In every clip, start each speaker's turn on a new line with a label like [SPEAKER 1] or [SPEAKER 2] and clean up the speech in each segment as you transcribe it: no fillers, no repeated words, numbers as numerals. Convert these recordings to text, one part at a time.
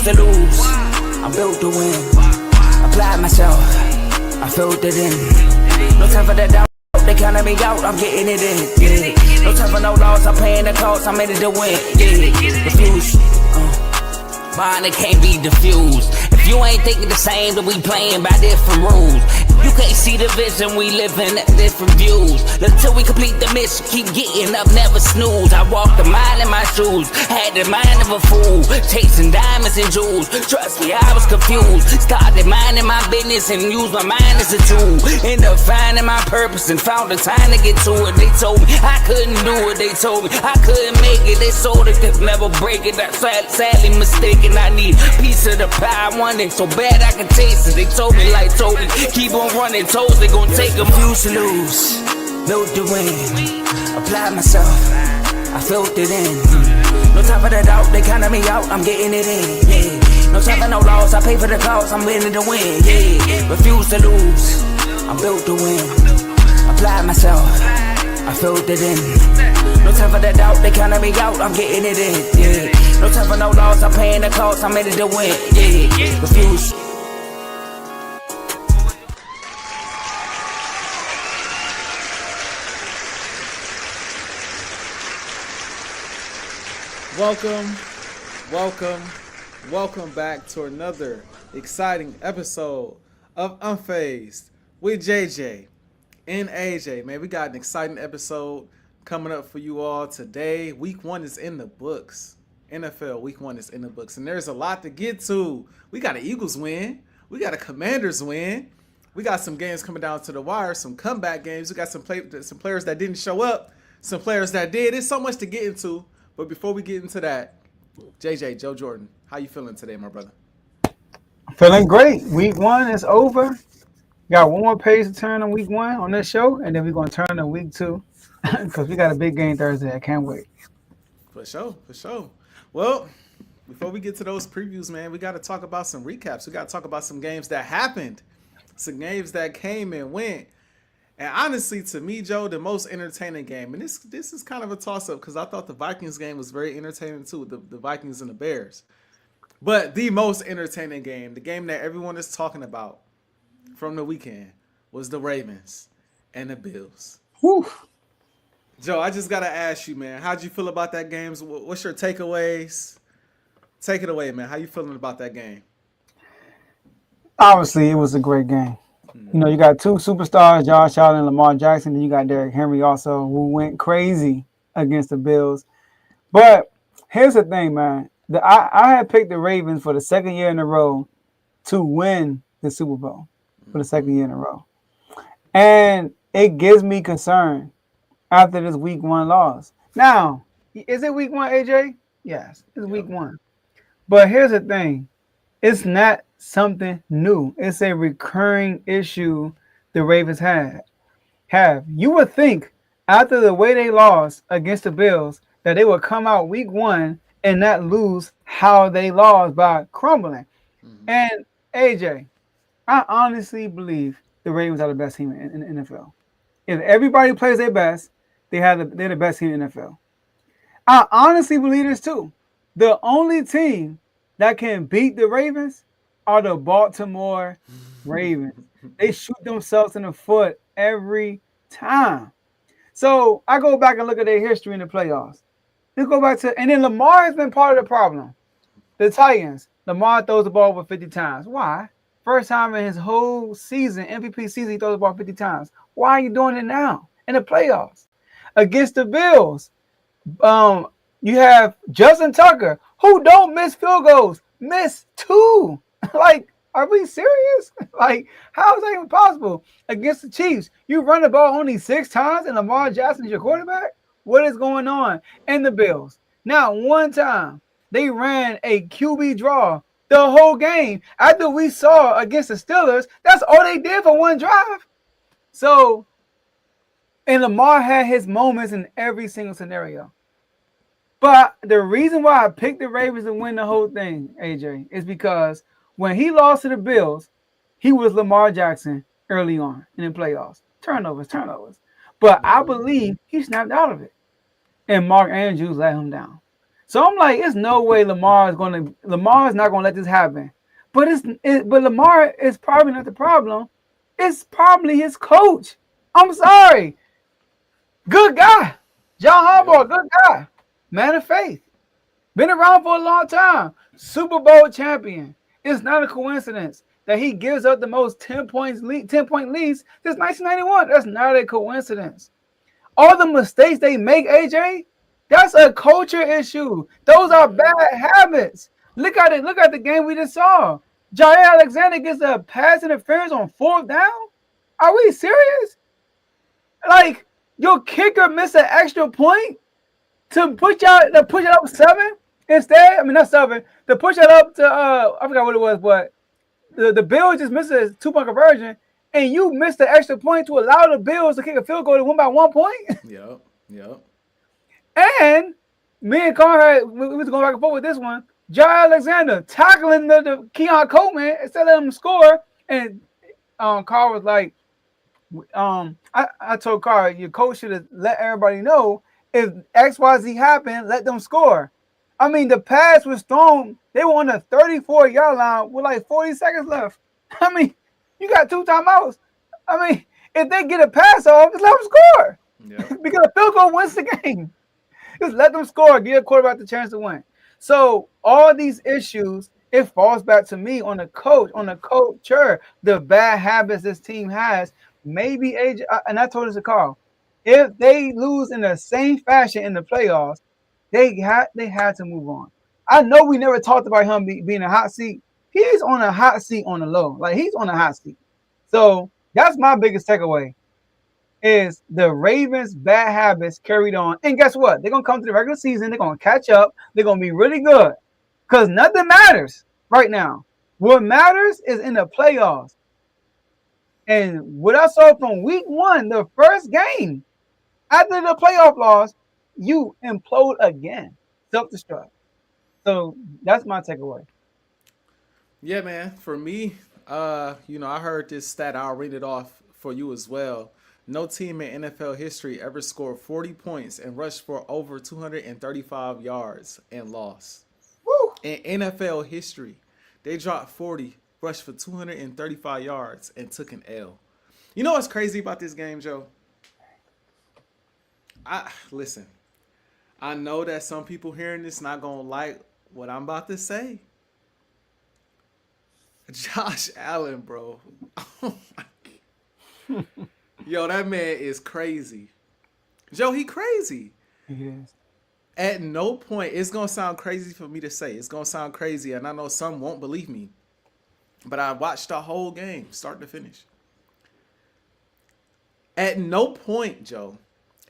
[SPEAKER 1] refuse to lose. I'm built to win. Applied myself, I filled it in. No time for that down. They counted me out, I'm getting it in. Yeah. No time for no loss, I'm paying the cost, I'm in it to win. Yeah. Refuse. Mine, it can't be diffused. If you ain't thinking the same, then we playing by different rules. You can't see the vision, we living at different views. Until we complete the mission, keep getting up, never snooze. I walked a mile in my shoes, had the mind of a fool, chasing diamonds and jewels. Trust me, I was confused. Started minding my business and used my mind as a tool. Ended up finding my purpose and found the time to get to it. They told me I couldn't do it, they told me I couldn't make it. They sold it, could never break it. That's sadly mistaken. I need a piece of the pie, I want it so bad I can taste it. They told me like told me, keep on running toes, they gon' take them. Refuse to lose, built to win. Applied myself, I filled it in. No time for the doubt, they counted me out, I'm getting it in. Yeah. No time for no loss, I pay for the cost, I'm winning to win. Yeah. Refuse to lose, I'm built to win. Applied myself, I filled it in. No time for the doubt, they counted me out, I'm getting it in. Yeah. No time for no loss, I'm paying the cost, I'm in it to win. Yeah. Refuse.
[SPEAKER 2] Welcome back to another exciting episode of Unfazed with JJ and AJ. Man, we got an exciting episode coming up for you all today. Week 1 is in the books. NFL Week 1 is in the books, and there's a lot to get to. We got an Eagles win. We got a Commanders win. We got some games coming down to the wire, some comeback games. We got some players that didn't show up, some players that did. There's so much to get into. But before we get into that, JJ, Joe Jordan, how you feeling today, my brother?
[SPEAKER 3] Feeling great. Week 1 is over. Got one more page to turn on week 1 on this show, and then we're going to turn to week 2 because we got a big game Thursday. I can't wait.
[SPEAKER 2] For sure. Well, before we get to those previews, man, we got to talk about some recaps. We got to talk about some games that happened, some games that came and went. And honestly, to me, Joe, the most entertaining game, and this is kind of a toss-up because I thought the Vikings game was very entertaining too, the Vikings and the Bears. But the most entertaining game, the game that everyone is talking about from the weekend, was the Ravens and the Bills.
[SPEAKER 3] Whew.
[SPEAKER 2] Joe, I just got to ask you, man, how'd you feel about that game? What's your takeaways? Take it away, man. How you feeling about that game?
[SPEAKER 3] Obviously, it was a great game. You know, you got two superstars, Josh Allen and Lamar Jackson, and you got Derrick Henry also, who went crazy against the Bills. But here's the thing, man. I had picked the Ravens for the second year in a row to win the Super Bowl for the second year in a row. And it gives me concern after this week 1 loss. Now, is it week 1, AJ? Yes, it's week 1. But here's the thing. It's not something new. It's a recurring issue the Ravens have. You would think after the way they lost against the Bills that they would come out week 1 and not lose how they lost by crumbling. Mm-hmm. And AJ, I honestly believe the Ravens are the best team in the NFL. If everybody plays their best, they're the best team in the NFL. I honestly believe this too. The only team that can beat the Ravens are the Baltimore Ravens. They shoot themselves in the foot every time. So I go back and look at their history in the playoffs. Let's go back to, and then Lamar has been part of the problem. The Titans, Lamar throws the ball over 50 times. Why? First time in his whole season, MVP season, he throws the ball 50 times. Why are you doing it now in the playoffs? Against the Bills, you have Justin Tucker, who don't miss field goals, miss 2. Like, are we serious? Like, how is that even possible? Against the Chiefs, you run the ball only 6 times and Lamar Jackson is your quarterback? What is going on? And the Bills. Now, one time, they ran a QB draw the whole game. After we saw against the Steelers, that's all they did for one drive. So, and Lamar had his moments in every single scenario. But the reason why I picked the Ravens to win the whole thing, AJ, is because when he lost to the Bills, he was Lamar Jackson early on in the playoffs. Turnovers. But I believe he snapped out of it. And Mark Andrews let him down. So I'm like, it's no way Lamar's not gonna let this happen. But but Lamar is probably not the problem. It's probably his coach. I'm sorry. Good guy. John Harbaugh, good guy. Man of faith. Been around for a long time. Super Bowl champion. It's not a coincidence that he gives up the most 10 point leads since 1991. That's not a coincidence. All the mistakes they make, AJ, that's a culture issue. Those are bad habits. Look at it. Look at the game we just saw. Jair Alexander gets a pass interference on 4th down. Are we serious? Like, your kicker missed an extra point to push it up 7 instead. I mean, not 7. To push it up to I forgot what it was, but the Bills just missed a 2-point conversion, and you missed the extra point to allow the Bills to kick a field goal to win by 1 point.
[SPEAKER 2] Yep.
[SPEAKER 3] And me and Carr we was going back and forth with this one. Jair Alexander tackling the Keon Coleman instead of him score, and Carr was like, I told Carr, your coach should have let everybody know if XYZ happened, let them score. I mean, the pass was thrown. They were on the 34-yard line with like 40 seconds left. I mean, you got 2 timeouts. I mean, if they get a pass off, just let them score. Yep. Because a field goal wins the game. Just let them score. Give a quarterback the chance to win. So all these issues, it falls back to me on the coach, on the culture, the bad habits this team has. Maybe AJ, and I told this to Carl, if they lose in the same fashion in the playoffs, they had to move on. I know we never talked about him being a hot seat. He's on a hot seat on the low. Like, he's on a hot seat. So that's my biggest takeaway is the Ravens' bad habits carried on. And guess what? They're going to come to the regular season. They're going to catch up. They're going to be really good because nothing matters right now. What matters is in the playoffs. And what I saw from week 1, the first game, after the playoff loss, you implode again. Self-destruct. So that's my takeaway.
[SPEAKER 2] Yeah, man. For me, I heard this stat. I'll read it off for you as well. No team in NFL history ever scored 40 points and rushed for over 235 yards and lost.
[SPEAKER 3] Woo!
[SPEAKER 2] In NFL history, they dropped 40, rushed for 235 yards, and took an L. You know what's crazy about this game, Joe? Listen, I know that some people hearing this not going to like what I'm about to say. Josh Allen, bro. Oh, my God. Yo, that man is crazy. Joe, he crazy.
[SPEAKER 3] He is.
[SPEAKER 2] At no point, it's going to sound crazy for me to say. It's going to sound crazy, and I know some won't believe me. But I watched the whole game, start to finish. At no point, Joe,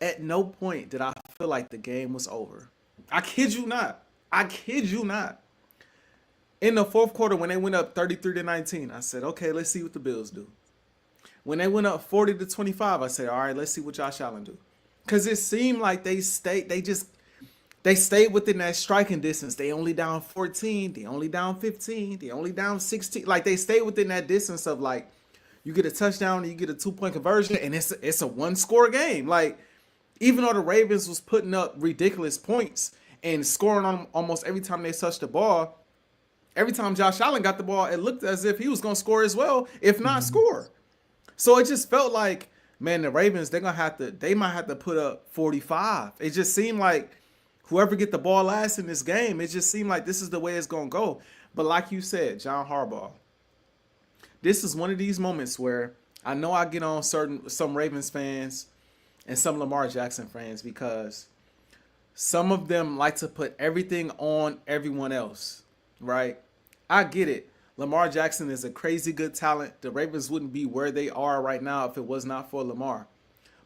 [SPEAKER 2] at no point did I feel like the game was over. I kid you not. In the fourth quarter, when they went up 33-19, I said, okay, let's see what the Bills do. When they went up 40-25, I said, all right, let's see what Josh Allen do. Because it seemed like they stayed within that striking distance. They only down 14, they only down 15, they only down 16. Like, they stayed within that distance of, like, you get a touchdown and you get a 2-point conversion, and it's a 1-score game. Like, even though the Ravens was putting up ridiculous points and scoring on almost every time they touched the ball, every time Josh Allen got the ball, it looked as if he was going to score as well, if not score. So it just felt like, man, the Ravens, they might have to put up 45. It just seemed like whoever get the ball last in this game, it just seemed like this is the way it's going to go. But like you said, John Harbaugh, this is one of these moments where I know I get on some Ravens fans and some Lamar Jackson fans because some of them like to put everything on everyone else, right? I get it. Lamar Jackson is a crazy good talent. The Ravens wouldn't be where they are right now if it was not for Lamar.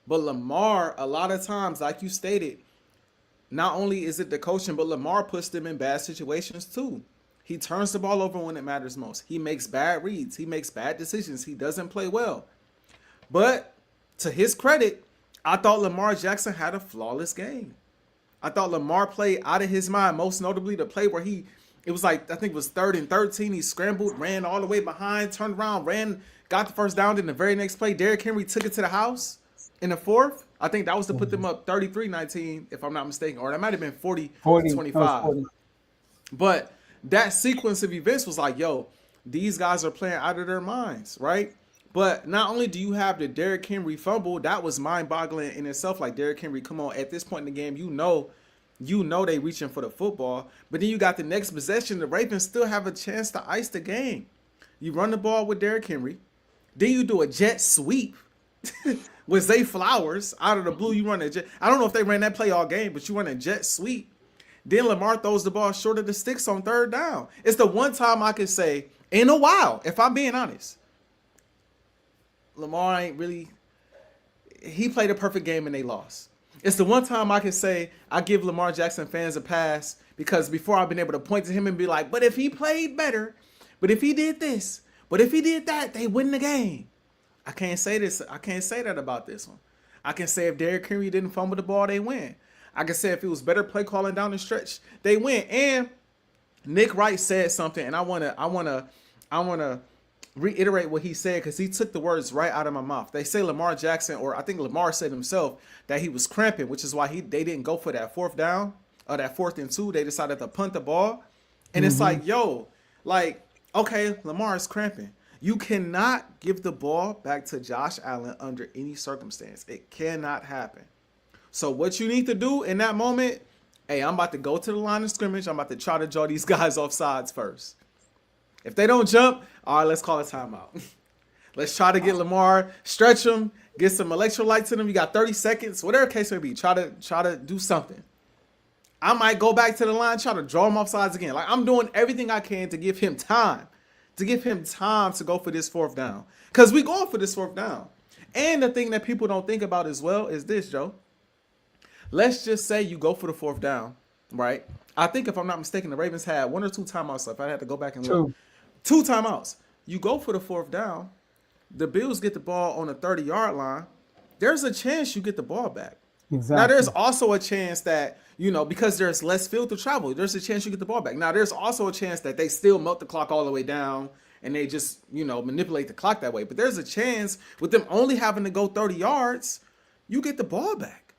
[SPEAKER 2] But Lamar, a lot of times, like you stated, not only is it the coaching, but Lamar puts them in bad situations too. He turns the ball over when it matters most. He makes bad reads. He makes bad decisions. He doesn't play well. But to his credit, I thought Lamar Jackson had a flawless game. I thought Lamar played out of his mind, most notably the play where it was like, I think it was 3rd and 13. He scrambled, ran all the way behind, turned around, got the first down. Then the very next play, Derrick Henry took it to the house. in the fourth. I think that was to put them up 33-19, if I'm not mistaken, or that might have been 40
[SPEAKER 3] 40,
[SPEAKER 2] to
[SPEAKER 3] that was
[SPEAKER 2] 25.
[SPEAKER 3] 40.
[SPEAKER 2] But that sequence of events was like, yo, these guys are playing out of their minds, right? But not only do you have the Derrick Henry fumble, that was mind-boggling in itself. Like, Derrick Henry, come on, at this point in the game, you know they reaching for the football. But then you got the next possession. The Ravens still have a chance to ice the game. You run the ball with Derrick Henry. Then you do a jet sweep with Zay Flowers out of the blue. You run a jet. I don't know if they ran that play all game, but you run a jet sweep. Then Lamar throws the ball short of the sticks on third down. It's the one time I can say, in a while, if I'm being honest, Lamar ain't really, he played a perfect game and they lost. It's the one time I can say I give Lamar Jackson fans a pass, because before I've been able to point to him and be like, but if he played better, but if he did this, but if he did that, they win the game. I can't say this. I can't say that about this one. I can say if Derrick Henry didn't fumble the ball, they win. I can say if it was better play calling down the stretch, they win. And Nick Wright said something, and I wanna reiterate what he said, because he took the words right out of my mouth. They say Lamar Jackson, or I think Lamar said himself, that he was cramping, which is why they didn't go for that fourth down or that 4th and 2. They decided to punt the ball. And it's like, yo, like, okay, Lamar is cramping. You cannot give the ball back to Josh Allen under any circumstance. It cannot happen. So what you need to do in that moment, hey, I'm about to go to the line of scrimmage. I'm about to try to draw these guys off sides first. If they don't jump, all right, let's call a timeout. Let's try to get Lamar, stretch him, get some electrolytes in him. You got 30 seconds, whatever case may be. Try to do something. I might go back to the line, try to draw him off sides again. Like, I'm doing everything I can to give him time. To give him time to go for this 4th down. Because we going for this 4th down. And the thing that people don't think about as well is this, Joe. Let's just say you go for the 4th down, right? I think, if I'm not mistaken, the Ravens had 1 or 2 timeouts. So if I had to go back and look. 2 timeouts. You go for the 4th down. The Bills get the ball on the 30-yard line. There's a chance you get the ball back.
[SPEAKER 3] Exactly.
[SPEAKER 2] Now, there's also a chance that, because there's less field to travel, there's a chance you get the ball back. Now, there's also a chance that they still melt the clock all the way down and they just, manipulate the clock that way. But there's a chance with them only having to go 30 yards, you get the ball back.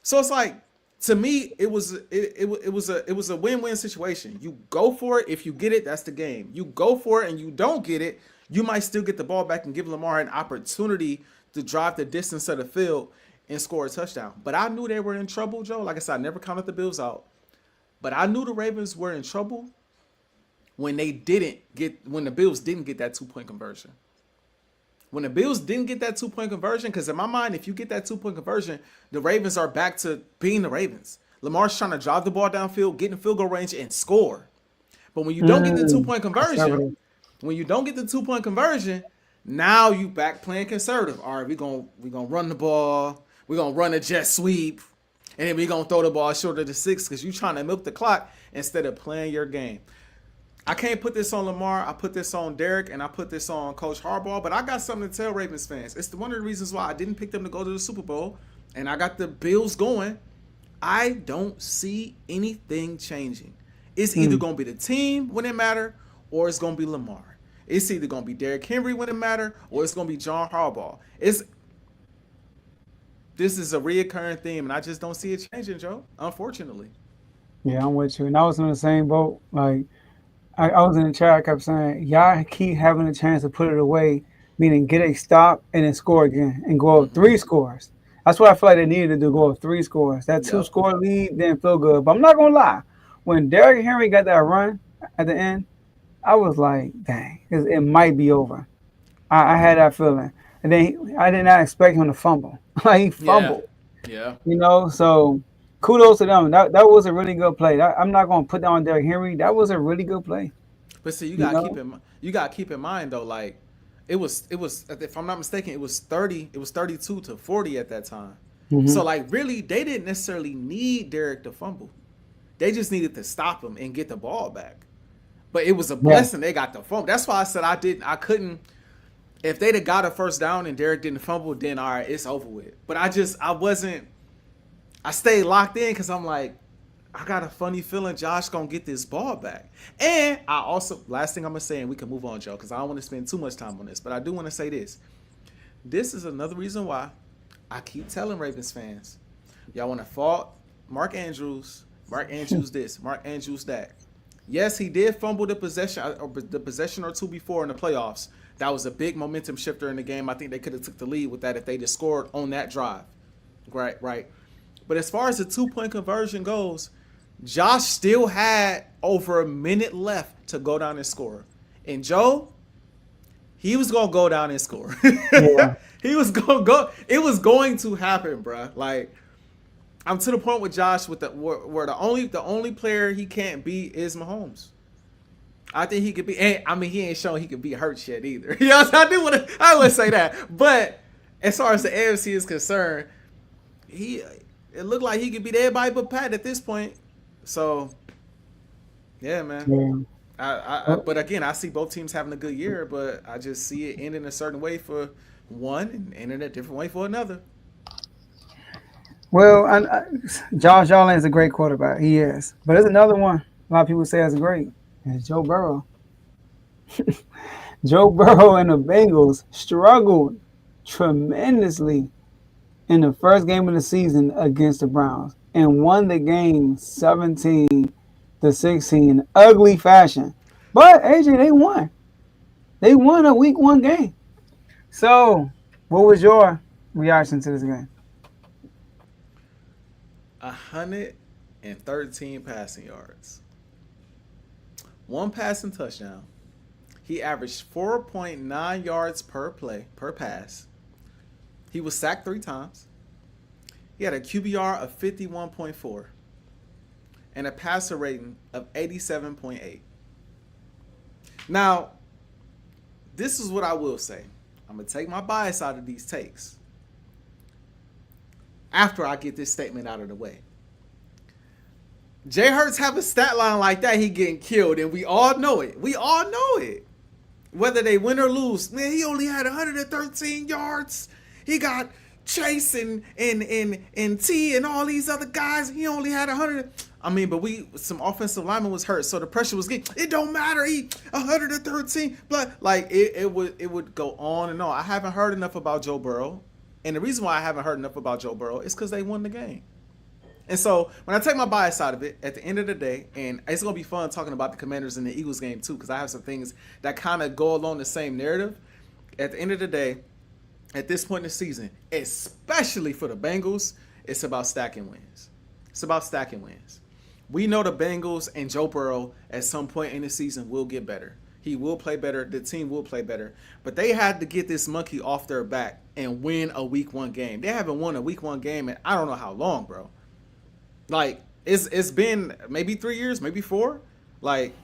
[SPEAKER 2] So it's like, to me, it was a win-win situation. You go for it. If you get it, that's the game. You go for it and you don't get it, you might still get the ball back and give Lamar an opportunity to drive the distance of the field and score a touchdown. But I knew they were in trouble, Joe. Like I said, I never counted the Bills out. But I knew the Ravens were in trouble when the Bills didn't get that 2-point conversion. When the Bills didn't get that 2-point conversion, because in my mind, if you get that 2-point conversion, the Ravens are back to being the Ravens. Lamar's trying to drive the ball downfield, get in field goal range, and score. But when you don't get the 2-point conversion, now you back playing conservative. All right, we're gonna run the ball, we're gonna run a jet sweep, and then we're gonna throw the ball short of the 6 because you're trying to milk the clock instead of playing your game. I can't put this on Lamar. I put this on Derek, and I put this on Coach Harbaugh. But I got something to tell Ravens fans. It's one of the reasons why I didn't pick them to go to the Super Bowl, and I got the Bills going. I don't see anything changing. It's either going to be the team when it matter, or it's going to be Lamar. It's either going to be Derrick Henry when it matter, or it's going to be John Harbaugh. This is a reoccurring theme, and I just don't see it changing, Joe, unfortunately.
[SPEAKER 3] Yeah, I'm with you. And I was in the same boat. Like, I was in the chat, I kept saying, y'all keep having a chance to put it away, meaning get a stop and then score again and go up 3 scores. That's what I feel like they needed to do, go up 3 scores. That 2-score lead didn't feel good. But I'm not going to lie. When Derrick Henry got that run at the end, I was like, dang, it might be over. I had that feeling. And then I did not expect him to fumble. Like, he fumbled.
[SPEAKER 2] Yeah.
[SPEAKER 3] So kudos to them. That was a really good play. I'm not going to put down Derrick Henry. That was a really good play.
[SPEAKER 2] But see, you got to keep in mind though, like it was if I'm not mistaken, it was 32 to 40 at that time. Mm-hmm. So like really they didn't necessarily need Derrick to fumble. They just needed to stop him and get the ball back. But it was a blessing they got the fumble. That's why I said I couldn't. If they'd have got a first down and Derrick didn't fumble, then all right, it's over with. But I stayed locked in because I'm like, I got a funny feeling Josh gonna get this ball back. And I also, last thing I'm gonna say, and we can move on, Joe, because I don't want to spend too much time on this, but I do want to say this. This is another reason why I keep telling Ravens fans, y'all want to fault Mark Andrews this, Mark Andrews that. Yes, he did fumble the possession or two before in the playoffs. That was a big momentum shifter in the game. I think they could have took the lead with that if they just scored on that drive. Right. But as far as the 2-point conversion goes, Josh still had over a minute left to go down and score. And Joe, he was going to go down and score. Yeah. He was going to go. It was going to happen, bro. Like, I'm to the point with Josh where the only player he can't beat is Mahomes. I think he could be. And, I mean, he ain't shown he could beat Hurts yet either. You know, I would say that. But as far as the AFC is concerned, it looked like he could beat everybody but Pat at this point. So, yeah, man. Yeah. But again, I see both teams having a good year, but I just see it ending a certain way for one and ending a different way for another.
[SPEAKER 3] Well, Josh Allen is a great quarterback. He is. But there's another one a lot of people say is great. It's Joe Burrow. Joe Burrow and the Bengals struggled tremendously in the first game of the season against the Browns and won the game 17-16 in ugly fashion. But, AJ, they won. They won a week 1 game. So, what was your reaction to this game?
[SPEAKER 2] 113 passing yards. 1 passing touchdown. He averaged 4.9 yards per pass. He was sacked 3 times. He had a QBR of 51.4 and a passer rating of 87.8. Now, this is what I will say. I'm going to take my bias out of these takes after I get this statement out of the way. Jay Hurts have a stat line like that, he getting killed, and we all know it. We all know it. Whether they win or lose, man, he only had 113 yards. He got Chase and T and all these other guys. He only had 100. I mean, but some offensive lineman was hurt, so the pressure was getting. It don't matter. He 113, but like it would go on and on. I haven't heard enough about Joe Burrow, and the reason why I haven't heard enough about Joe Burrow is because they won the game. And so when I take my bias out of it, at the end of the day, and it's going to be fun talking about the Commanders and the Eagles game too, because I have some things that kind of go along the same narrative. At the end of the day, at this point in the season, especially for the Bengals, it's about stacking wins. It's about stacking wins. We know the Bengals and Joe Burrow at some point in the season will get better. He will play better. The team will play better. But they had to get this monkey off their back and win a Week 1 game. They haven't won a Week 1 game in I don't know how long, bro. Like, it's been maybe 3 years, maybe 4. Like,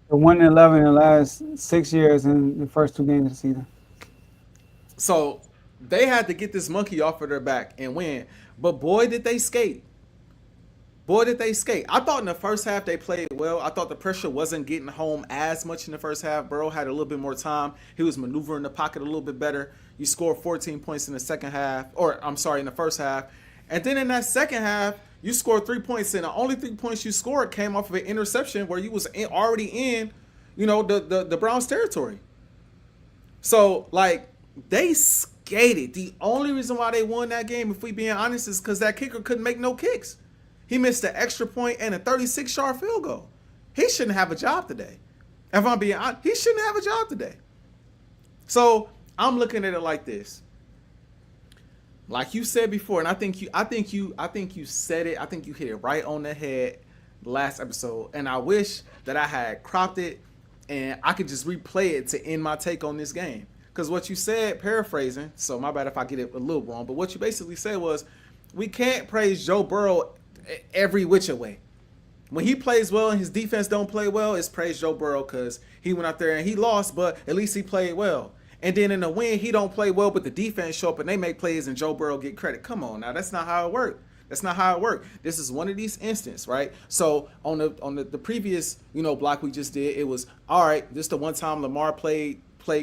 [SPEAKER 3] 1-11 in the last 6 years in the first 2 games of the season.
[SPEAKER 2] So they had to get this monkey off of their back and win. But boy, did they skate. Boy, did they skate. I thought in the first half they played well. I thought the pressure wasn't getting home as much in the first half. Burrow had a little bit more time. He was maneuvering the pocket a little bit better. You scored 14 points in the in the first half. And then in that second half, you scored 3 points, and the only 3 points you scored came off of an interception where you was already in, the Browns territory. So, like, they skated. The only reason why they won that game, if we being honest, is because that kicker couldn't make no kicks. He missed an extra point and a 36-yard field goal. He shouldn't have a job today. If I'm being honest, he shouldn't have a job today. So I'm looking at it like this. Like you said before, and I think you said it. I think you hit it right on the head last episode. And I wish that I had cropped it and I could just replay it to end my take on this game. Because what you said, paraphrasing, so my bad if I get it a little wrong, but what you basically said was, we can't praise Joe Burrow every which way. When he plays well and his defense don't play well, it's praise Joe Burrow because he went out there and he lost, but at least he played well. And then in the win, he don't play well, but the defense show up and they make plays and Joe Burrow get credit. Come on now, that's not how it worked. That's not how it worked. This is one of these instances, right? So on the previous block we just did, it was all right. This is the one time Lamar played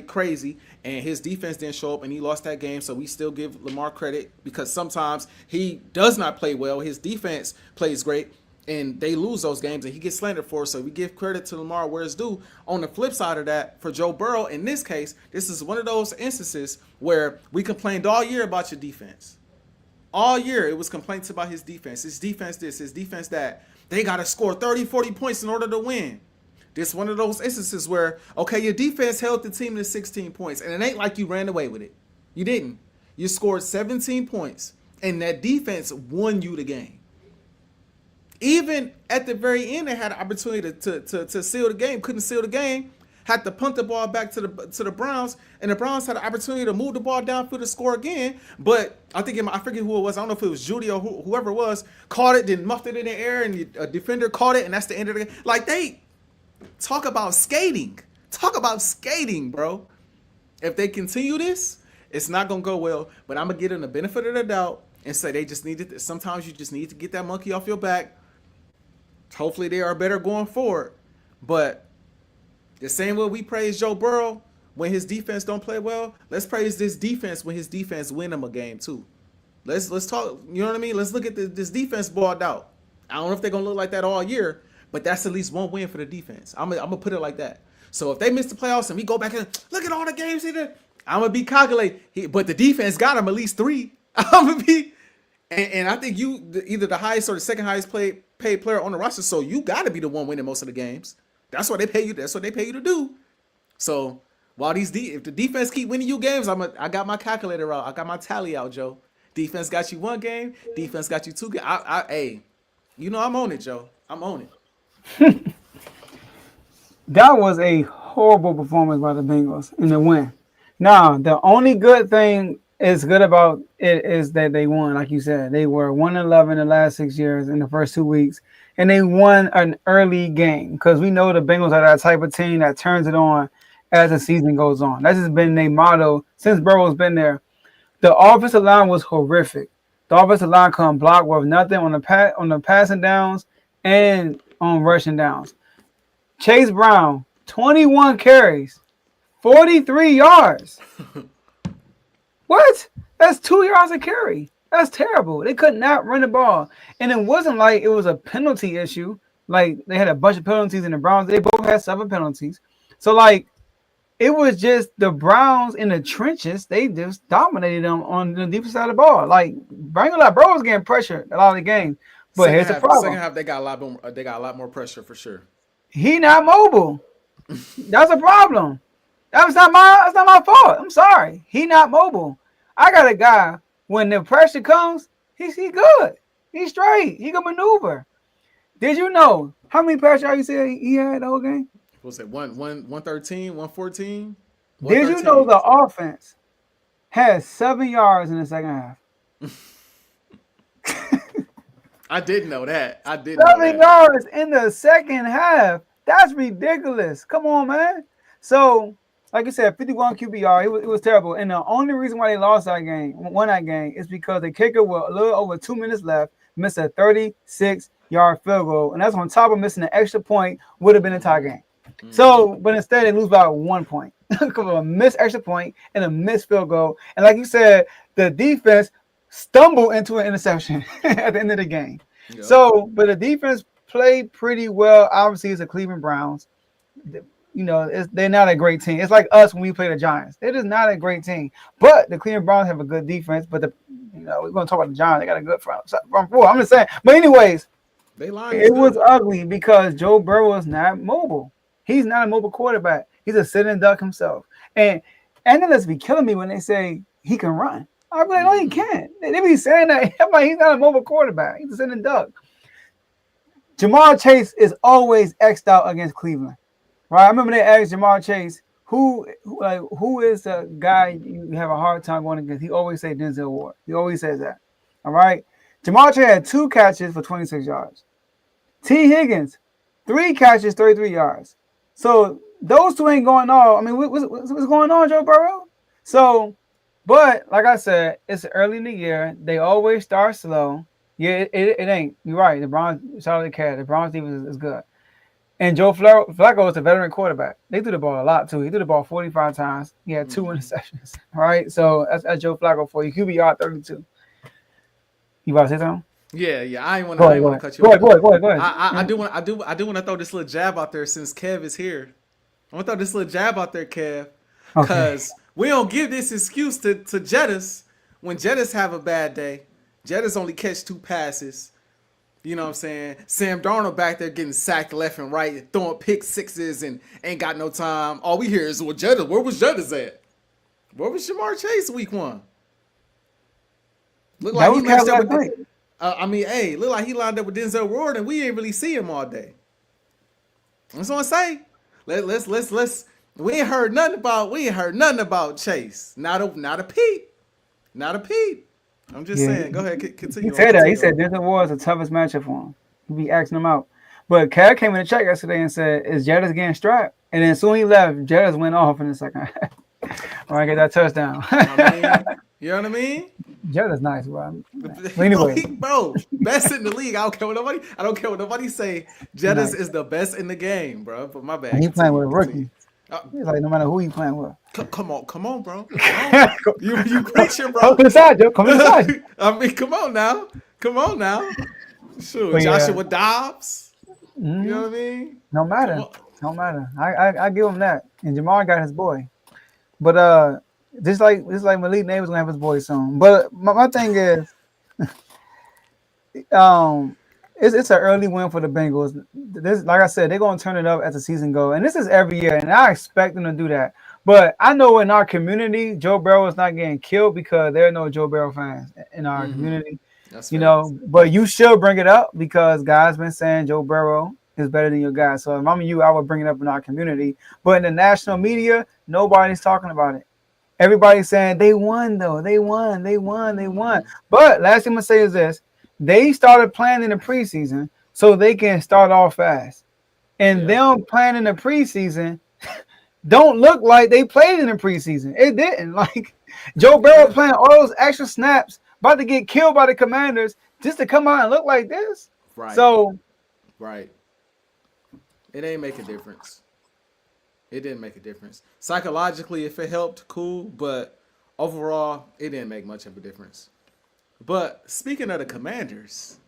[SPEAKER 2] crazy and his defense didn't show up and he lost that game. So we still give Lamar credit because sometimes he does not play well. His defense plays great and they lose those games and he gets slandered for it. So we give credit to Lamar where it's due. On the flip side of that, for Joe Burrow, in this case, this is one of those instances where we complained all year about your defense. All year, it was complaints about his defense. His defense this, his defense that. They got to score 30, 40 points in order to win. This one of those instances where, okay, your defense held the team to 16 points, and it ain't like you ran away with it. You didn't. You scored 17 points, and that defense won you the game. Even at the very end, they had an opportunity to seal the game. Couldn't seal the game. Had to punt the ball back to the Browns, and the Browns had an opportunity to move the ball downfield to score again. But I forget who it was. I don't know if it was Judy or whoever it was. Caught it, then muffed it in the air, and a defender caught it, and that's the end of the game. Like, they talk about skating. Talk about skating, bro. If they continue this, it's not gonna go well. But I'm gonna give them the benefit of the doubt and say they just needed. Sometimes you just need to get that monkey off your back. Hopefully they are better going forward. But the same way we praise Joe Burrow when his defense don't play well, let's praise this defense when his defense win him a game too. Let's talk. You know what I mean? Let's look at this defense balled out. I don't know if they're gonna look like that all year, but that's at least one win for the defense. I'm gonna put it like that. So if they miss the playoffs and we go back and look at all the games in there, I'm gonna be calculating. But the defense got him at least 3. I'm gonna be, and I think either the highest or the second highest paid player on the roster. So you got to be the one winning most of the games. That's what they pay you. That's what they pay you to do. So while if the defense keep winning you games, I got my calculator out. I got my tally out, Joe. Defense got you 1 game. Defense got you 2 games. Hey, I'm on it, Joe. I'm on it.
[SPEAKER 3] That was a horrible performance by the Bengals in the win. Now, the only good thing is good about it is that they won. Like you said, they were 1-11 the last 6 years in the first 2 weeks, and they won an early game because we know the Bengals are that type of team that turns it on as the season goes on. That's just been their motto since Burrow's been there. The offensive line was horrific. The offensive line couldn't block worth nothing on the passing downs and on rushing downs. Chase Brown, 21 carries, 43 yards. What? That's 2 yards a carry. That's terrible. They could not run the ball. And it wasn't like it was a penalty issue. Like, they had a bunch of penalties in the Browns. They both had 7 penalties. So, like, it was just the Browns in the trenches. They just dominated them on the defensive side of the ball. Like, bro was getting pressure a lot of the game. But here's the problem.
[SPEAKER 2] Second half, they got a lot more pressure for sure.
[SPEAKER 3] He not mobile. That's a problem. That's not my fault. I'm sorry. He not mobile. I got a guy, when the pressure comes, he good. He's straight. He can maneuver. Did you know how many pressure you said he had the whole game?
[SPEAKER 2] What was it? 113, 114?
[SPEAKER 3] Did you know the offense had 7 yards in the second half?
[SPEAKER 2] I didn't know that.
[SPEAKER 3] 7 yards in the second half. That's ridiculous. Come on, man. So, like I said, 51 QBR. It was terrible. And the only reason why they won that game, is because the kicker with a little over 2 minutes left missed a 36-yard field goal. And that's on top of missing an extra point, would have been a tie game. Mm-hmm. So, but instead they lose by 1 point. Because of a missed extra point and a missed field goal. And like you said, the defense stumbled into an interception at the end of the game. Yep. So, but the defense played pretty well. Obviously, it's the Cleveland Browns. They're not a great team. It's like us when we play the Giants. They're just not a great team. But the Cleveland Browns have a good defense. But we're going to talk about the Giants. They got a good front four. I'm just saying. But anyways, it was ugly because Joe Burrow is not mobile. He's not a mobile quarterback. He's a sitting duck himself. And analysts be killing me when they say he can run. I'm like, no, he can't. They be saying that. I'm like, he's not a mobile quarterback. He's a sitting duck. Jamar Chase is always X'd out against Cleveland. Right? I remember they asked Jamar Chase, who is the guy you have a hard time going against? He always say Denzel Ward. He always says that. All right? Jamar Chase had 2 catches for 26 yards. T. Higgins, 3 catches, 33 yards. So those 2 ain't going on. I mean, what's going on, Joe Burrow? So, but like I said, it's early in the year. They always start slow. Yeah, it ain't. You're right. The Browns, shout out to Cat. The Browns defense is good. And Joe Flacco is a veteran quarterback. They threw the ball a lot, too. He threw the ball 45 times. He had 2 interceptions. All right? So that's Joe Flacco for you. QBR 32. You about to say something?
[SPEAKER 2] Yeah. I ain't want to cut you off.
[SPEAKER 3] Go ahead.
[SPEAKER 2] I do want to throw this little jab out there since Kev is here. I want to throw this little jab out there, Kev. Because we don't give this excuse to Jettis when Jettis have a bad day. Jettas only catch 2 passes. You know what I'm saying? Sam Darnold back there getting sacked left and right, throwing pick sixes and ain't got no time. All we hear is, well, Jettas, where was Jettas at? Where was Jamar Chase week 1? Look like he matched up with look like he lined up with Denzel Ward and we ain't really see him all day. That's what I say. Let's we ain't heard nothing about Chase. Not a peep. Not a peep. I'm just saying. Go ahead, continue.
[SPEAKER 3] He said that. He said Denzel Ward is the toughest matchup for him. He be asking him out. But Cal came in the check yesterday and said, "Is Jettas getting strapped?" And then soon he left. Jettas went off in the second half. All right, get that touchdown.
[SPEAKER 2] You know what I mean?
[SPEAKER 3] Jettas nice, bro. But anyway,
[SPEAKER 2] bro, best in the league. I don't care what nobody say. Jettas is the best in the game, bro. But my bad.
[SPEAKER 3] And he playing with a rookie. He's like, no matter who he playing with.
[SPEAKER 2] Come on, bro. You preaching, bro.
[SPEAKER 3] Come to the side, Joe. Come to the side.
[SPEAKER 2] I mean, come on now. Sure, Joshua Dobbs.
[SPEAKER 3] Mm-hmm.
[SPEAKER 2] You know what I mean?
[SPEAKER 3] No matter. I give him that. And Jamar got his boy. But just like Malik Neighbors gonna have his boy soon. But my thing is, it's an early win for the Bengals. This, like I said, they're gonna turn it up as the season goes, and this is every year, and I expect them to do that. But I know in our community, Joe Burrow is not getting killed because there are no Joe Burrow fans in our community. That's but you should bring it up because guys been saying Joe Burrow is better than your guy. So if I'm you, I would bring it up in our community. But in the national media, nobody's talking about it. Everybody's saying they won though. They won. But last thing I'm gonna say is this. They started playing in the preseason so they can start off fast. And them playing in the preseason don't look like they played in the preseason. It didn't. Like Joe Burrow playing all those extra snaps, about to get killed by the Commanders just to come out and look like this.
[SPEAKER 2] Right.
[SPEAKER 3] So,
[SPEAKER 2] right. It ain't make a difference. It didn't make a difference. Psychologically, if it helped, cool. But overall, it didn't make much of a difference. But speaking of the Commanders,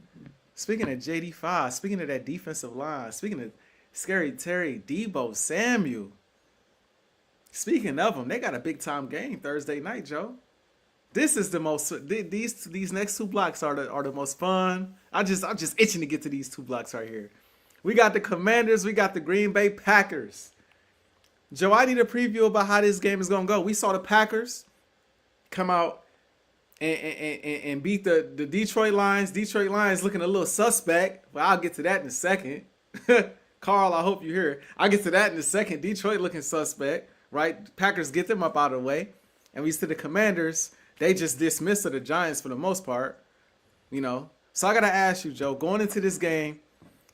[SPEAKER 2] speaking of JD5, speaking of that defensive line, speaking of Scary Terry, Debo Samuel, speaking of them, they got a big-time game Thursday night, Joe. This is the most. These next 2 blocks are the most fun. I'm just itching to get to these 2 blocks right here. We got the Commanders. We got the Green Bay Packers. Joe, I need a preview about how this game is gonna go. We saw the Packers come out and beat the Detroit Lions. Detroit Lions looking a little suspect, but I'll get to that in a second. Carl, I hope you're here. I'll get to that in a second. Detroit looking suspect, right? Packers get them up out of the way. And we see the Commanders, they just dismissed the Giants for the most part, you know. So I got to ask you, Joe, going into this game,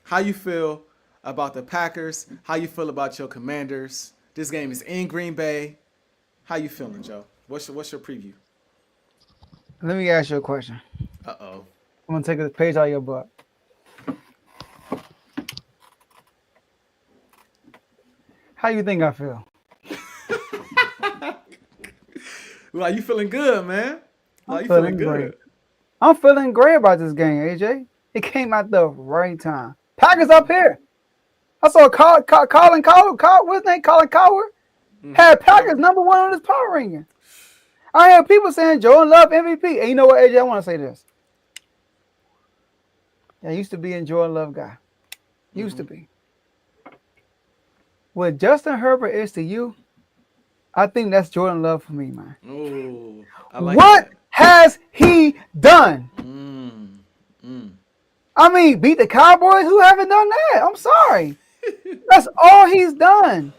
[SPEAKER 2] how you feel about the Packers? How you feel about your Commanders? This game is in Green Bay. How you feeling, Joe? What's your preview?
[SPEAKER 3] Let me ask you a question.
[SPEAKER 2] Uh-oh.
[SPEAKER 3] I'm going to take a page out of your book. How you think I feel?
[SPEAKER 2] Like you feeling good, man. Like you
[SPEAKER 3] feeling
[SPEAKER 2] good.
[SPEAKER 3] Great. I'm feeling great about this game, AJ. It came at the right time. Packers up here. I saw Colin Coward. What's his name? Colin Coward had Packers number 1 on his power ranking. I heard people saying Jordan Love MVP. And you know what, AJ? I want to say this. I used to be a Jordan Love guy. Used to be. What Justin Herbert is to you, I think that's Jordan Love for me, man.
[SPEAKER 2] Ooh, I like
[SPEAKER 3] what
[SPEAKER 2] that.
[SPEAKER 3] has he done? I mean, beat the Cowboys? Who haven't done that? I'm sorry. That's all he's done.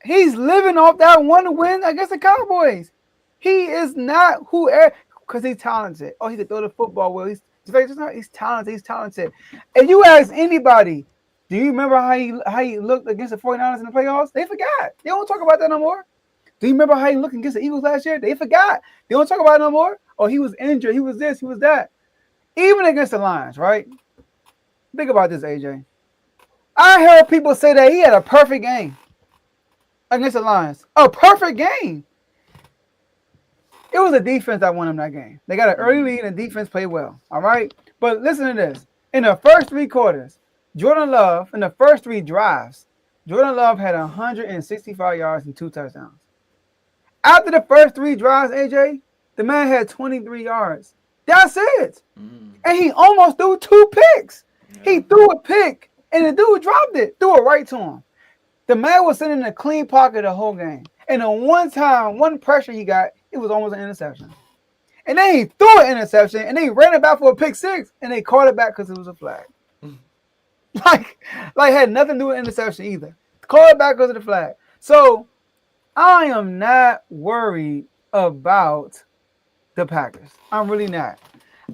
[SPEAKER 3] He's living off that one win against the Cowboys. He is not whoever, because he's talented. Oh, he can throw the football well. He's talented. He's talented. If you ask anybody, do you remember how he looked against the 49ers in the playoffs? They forgot. They don't talk about that no more. Do you remember how he looked against the Eagles last year? They forgot. They don't talk about it no more. Oh, he was injured. He was this. He was that. Even against the Lions, right? Think about this, AJ. I heard people say that he had a perfect game against the Lions. A perfect game. It was a defense that won him that game. They got an early lead and the defense played well. All right? But listen to this. In the first 3 quarters, Jordan Love, in the first 3 drives, Jordan Love had 165 yards and 2 touchdowns. After the first 3 drives, AJ, the man had 23 yards That's it. And he almost threw 2 picks. Yeah. He threw a pick, and the dude dropped it. Threw it right to him. The man was sitting in a clean pocket the whole game. And the one pressure he got, it was almost an interception. And then he threw an interception, and then he ran it back for a pick 6, and they called it back because it was a flag. Like had nothing to do with interception either. Call it back because of the flag. So I am not worried about the Packers. I'm really not.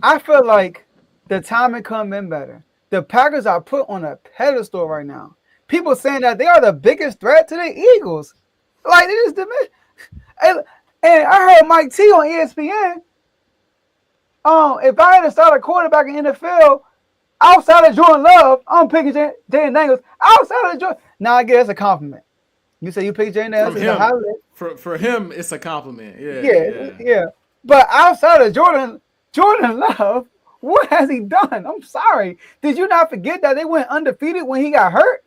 [SPEAKER 3] I feel like the time had come in better. The Packers are put on a pedestal right now. People saying that they are the biggest threat to the Eagles. Like, they just diminish. And I heard Mike T on ESPN. If I had to start a quarterback in the NFL outside of Jordan Love, I'm picking Jaden Daniels. Outside of Jordan, now I guess that's a compliment. You say you pick Jaden Daniels.
[SPEAKER 2] For him, it's a compliment.
[SPEAKER 3] Yeah. But outside of Jordan Love, what has he done? I'm sorry. Did you not forget that they went undefeated when he got hurt?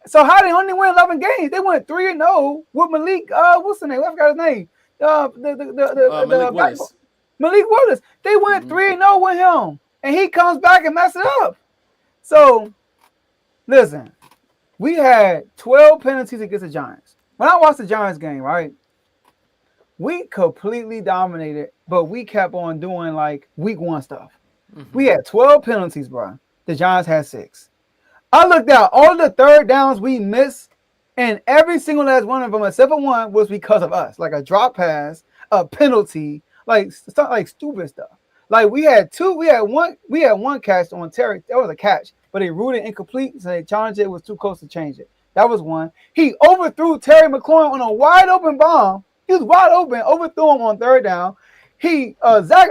[SPEAKER 3] So how they only win 11 games? They went 3-0 with Malik. What's the name? I forgot his name.
[SPEAKER 2] Malik Willis.
[SPEAKER 3] Malik Willis. They went 3-0 with him, and he comes back and messes it up. So, listen, we had 12 penalties against the Giants. When I watched the Giants game, right, we completely dominated, but we kept on doing like week 1 stuff. We had 12 penalties, bro. The Giants had 6. I looked at all the third downs we missed, and every single last one of them, except for one, was because of us. Like a drop pass, a penalty, like stuff like stupid stuff. Like we had one catch on Terry. That was a catch, but they ruled it incomplete, so they challenged it. It was too close to change it. That was one. He overthrew Terry McLaurin on a wide open bomb. He was wide open, overthrew him on third down. Zach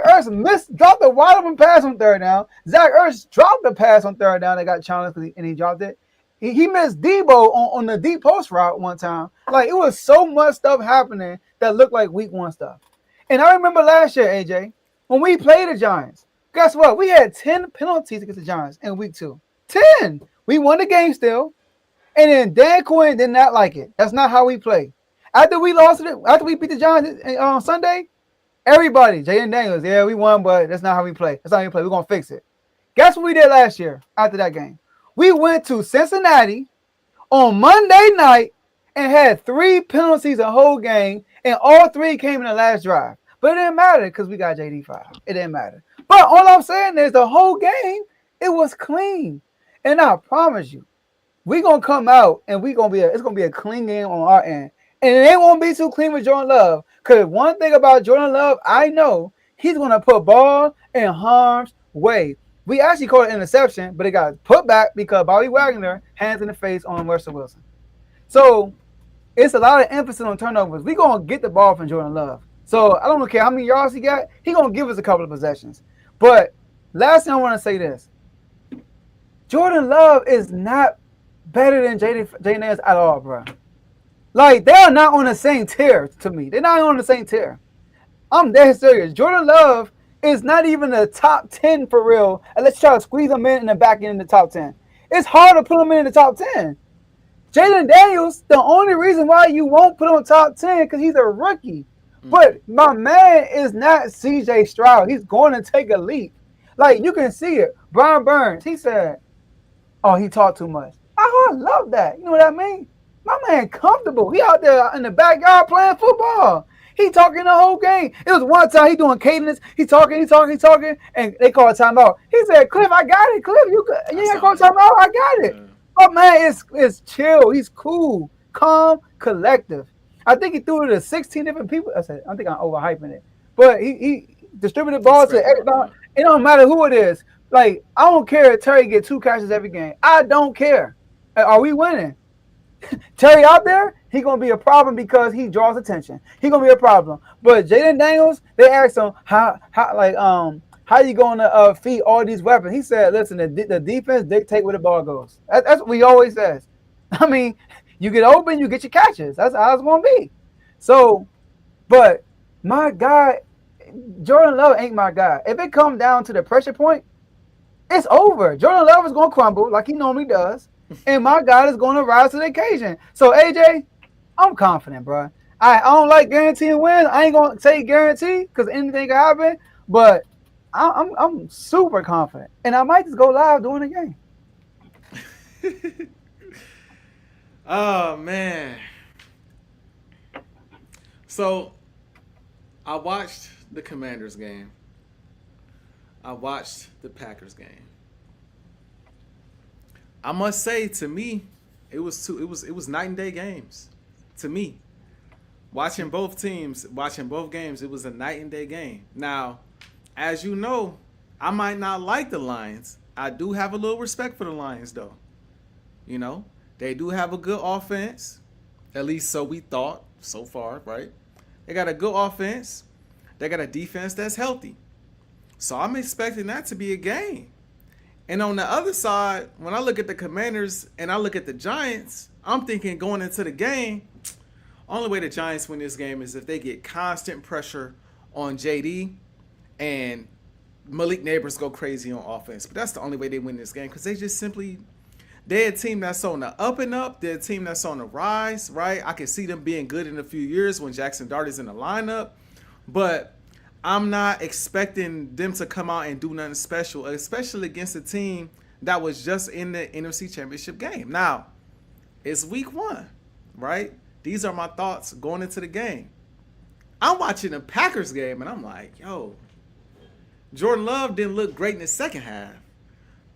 [SPEAKER 3] Ertz dropped a wide open pass on third down. Zach Ertz dropped the pass on third down. They got challenged and he dropped it. He missed Debo on the deep post route one time. Like, it was so much stuff happening that looked like week 1 stuff. And I remember last year, AJ, when we played the Giants, guess what? We had 10 penalties against the Giants in week 2. 10. We won the game still. And then Dan Quinn did not like it. That's not how we play. After we beat the Giants on Sunday, everybody, Jaden Daniels, yeah, we won, but that's not how we play. That's not how we play. We're going to fix it. Guess what we did last year after that game? We went to Cincinnati on Monday night and had 3 penalties a whole game, and all 3 came in the last drive. But it didn't matter because we got JD5. It didn't matter. But all I'm saying is the whole game, it was clean. And I promise you, we're going to come out and it's going to be a clean game on our end. And it ain't going to be too clean with Jordan Love. Because one thing about Jordan Love, I know he's going to put ball in harm's way. We actually called it an interception, but it got put back because Bobby Wagner hands in the face on Russell Wilson. So it's a lot of emphasis on turnovers. We're going to get the ball from Jordan Love. So I don't care how many yards he got. He's going to give us a couple of possessions. But last thing I want to say this. Jordan Love is not better than Jaden Daniels at all, bro. Like, they are not on the same tier to me. They're not on the same tier. I'm dead serious. Jordan Love is not even the top 10 for real. And let's try to squeeze him in the back end in the top 10. It's hard to put him in the top 10. Jaden Daniels, the only reason why you won't put him top 10 because he's a rookie. But my man is not CJ Stroud. He's going to take a leap. Like, you can see it. Brian Burns, he said, oh, he talked too much. I love that. You know what I mean? My man comfortable. He out there in the backyard playing football. He talking the whole game. It was one time he doing cadence. He talking, and they call a timeout. He said, Cliff, I got it. Cliff, you ain't call a timeout. I got it. My man is chill. He's cool, calm, collective. I think he threw it to 16 different people. I think I'm overhyping it. But he distributed balls to everybody. It don't matter who it is. Like, I don't care if Terry get 2 catches every game. I don't care. Are we winning? Terry out there, he going to be a problem because he draws attention. He going to be a problem. But Jaden Daniels, they asked him, how you going to feed all these weapons? He said, listen, the defense dictate where the ball goes. That's what he always says. I mean, you get open, you get your catches. That's how it's going to be. So, but my guy, Jordan Love ain't my guy. If it comes down to the pressure point, it's over. Jordan Love is going to crumble like he normally does. And my guy is going to rise to the occasion. So, AJ, I'm confident, bro. I don't like guaranteeing wins. I ain't going to say guarantee because anything can happen. But I'm super confident, and I might just go live during the game.
[SPEAKER 2] Oh man. So I watched the Commanders game. I watched the Packers game. I must say, to me, it was night and day games. To me, watching both teams, watching both games, it was a night and day game. Now, as you know, I might not like the Lions. I do have a little respect for the Lions, though. You know, they do have a good offense. At least so we thought so far, right? They got a good offense. They got a defense that's healthy. So I'm expecting that to be a game. And on the other side, when I look at the Commanders and I look at the Giants, I'm thinking going into the game, only way the Giants win this game is if they get constant pressure on JD and Malik Neighbors go crazy on offense. But that's the only way they win this game because they just simply, they're a team that's on the up and up. They're a team that's on the rise, right? I can see them being good in a few years when Jackson Dart is in the lineup. But I'm not expecting them to come out and do nothing special, especially against a team that was just in the NFC Championship game. Now, it's week 1, right? These are my thoughts going into the game. I'm watching the Packers game, and I'm like, yo, Jordan Love didn't look great in the second half,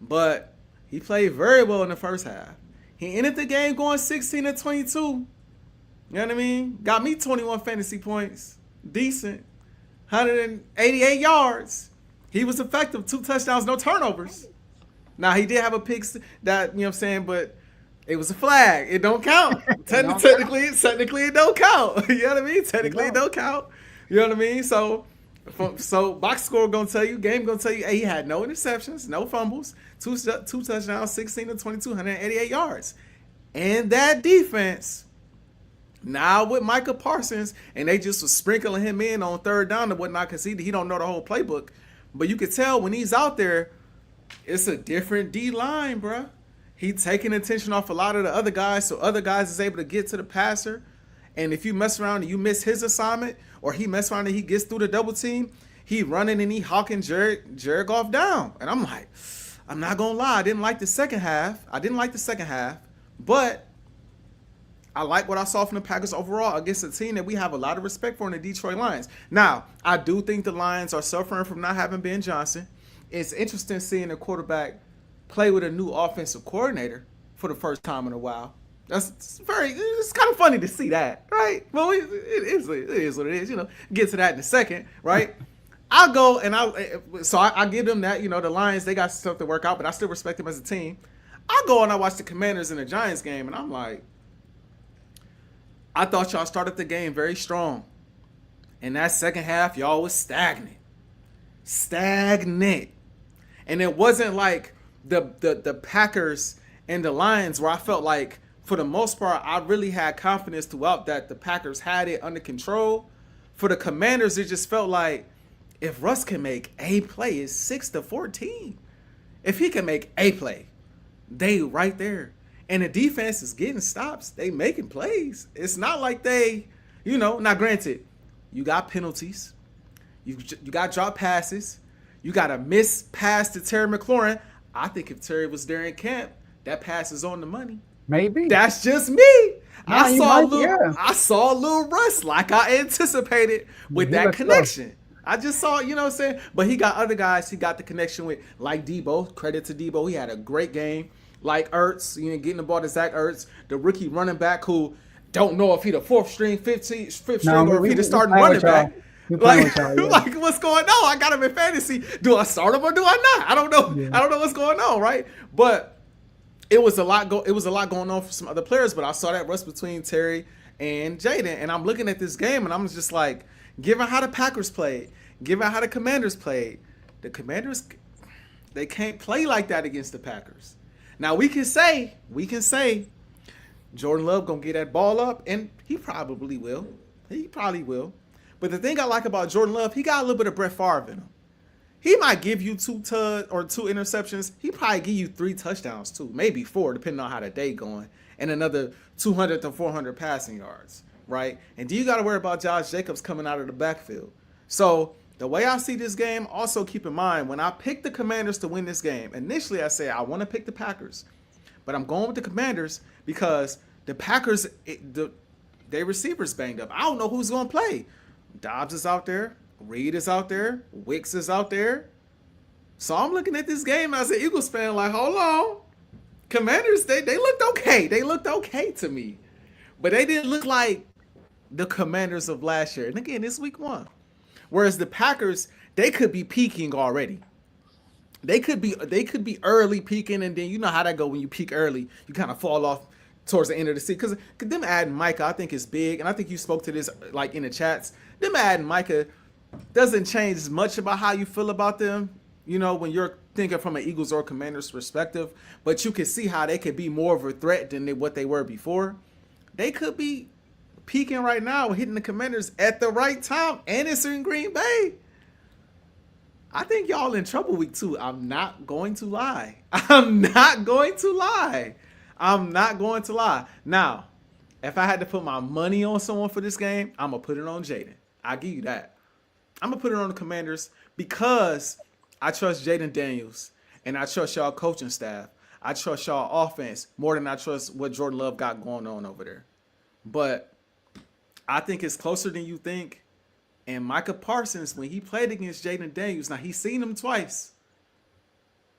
[SPEAKER 2] but he played very well in the first half. He ended the game going 16-22. You know what I mean? Got me 21 fantasy points. Decent. 188 yards. He was effective. 2 touchdowns, no turnovers. Now, he did have a pick that, you know what I'm saying, but it was a flag. It don't count. Technically, it don't count. You know what I mean? Technically, it don't count. You know what I mean? So box score going to tell you, game going to tell you, hey, he had no interceptions, no fumbles, two touchdowns, 16-22, 188 yards. And that defense, now with Micah Parsons, and they just was sprinkling him in on third down and whatnot because he don't know the whole playbook. But you could tell when he's out there, it's a different D-line, bruh. He taking attention off a lot of the other guys, so other guys is able to get to the passer. And if you mess around and you miss his assignment, or he mess around and he gets through the double team, he running and he hawking Jared Goff down. And I'm like, I'm not going to lie. I didn't like the second half, but I like what I saw from the Packers overall against a team that we have a lot of respect for in the Detroit Lions. Now, I do think the Lions are suffering from not having Ben Johnson. It's interesting seeing a quarterback play with a new offensive coordinator for the first time in a while. It's kind of funny to see that, right? Well, it is what it is, you know. Get to that in a second, right? I'll go and I give them that, you know, the Lions, they got stuff to work out, but I still respect them as a team. I go and I watch the Commanders and the Giants game, and I'm like, I thought y'all started the game very strong. In that second half, y'all was stagnant. And it wasn't like the Packers and the Lions where I felt like, for the most part, I really had confidence throughout that the Packers had it under control. For the Commanders, it just felt like if Russ can make a play, it's 6-14. If he can make a play, they right there. And the defense is getting stops. They making plays. It's not like they, you know, now granted, you got penalties. You got drop passes. You got a missed pass to Terry McLaurin. I think if Terry was there in camp, that pass is on the money.
[SPEAKER 3] Maybe.
[SPEAKER 2] That's just me. I saw a little Russ like I anticipated with that connection. I just saw, you know what I'm saying? But he got other guys he got the connection with, like Debo. Credit to Debo. He had a great game. Like Ertz, you know, getting the ball to Zach Ertz, the rookie running back who don't know if he the fourth string, fifth string, or if he the starting running back. Like what's going on? I got him in fantasy. Do I start him or do I not? I don't know. Yeah. I don't know what's going on, right? But it was a lot going on for some other players. But I saw that rush between Terry and Jaden, and I'm looking at this game, and I'm just like, given how the Packers played, given how the Commanders played, the Commanders, they can't play like that against the Packers. Now we can say Jordan Love gonna get that ball up, and he probably will. But the thing I like about Jordan Love, he got a little bit of Brett Favre in him. He might give you 2 interceptions. He probably give you 3 touchdowns too, maybe 4, depending on how the day going, and another 200 to 400 passing yards, right? And do you got to worry about Josh Jacobs coming out of the backfield? So The way I see this game, also keep in mind, when I picked the Commanders to win this game, initially I said I want to pick the Packers. But I'm going with the Commanders because the Packers, their receivers banged up. I don't know who's going to play. Dobbs is out there. Reed is out there. Wicks is out there. So I'm looking at this game as an Eagles fan like, hold on. Commanders, they looked okay. They looked okay to me. But they didn't look like the Commanders of last year. And again, it's week 1. Whereas the Packers, they could be peaking already. They could be early peaking, and then you know how that go when you peak early. You kind of fall off towards the end of the season. Because them adding Micah, I think is big. And I think you spoke to this like in the chats. Them adding Micah doesn't change much about how you feel about them, you know, when you're thinking from an Eagles or Commanders perspective. But you can see how they could be more of a threat than what they were before. They could be peaking right now, hitting the Commanders at the right time, and it's in Green Bay. I think y'all in trouble week 2. I'm not going to lie. Now, if I had to put my money on someone for this game, I'm going to put it on Jaden. I'll give you that. I'm going to put it on the Commanders because I trust Jaden Daniels, and I trust y'all coaching staff. I trust y'all offense more than I trust what Jordan Love got going on over there. But I think it's closer than you think. And Micah Parsons, when he played against Jaden Daniels, now he's seen him twice.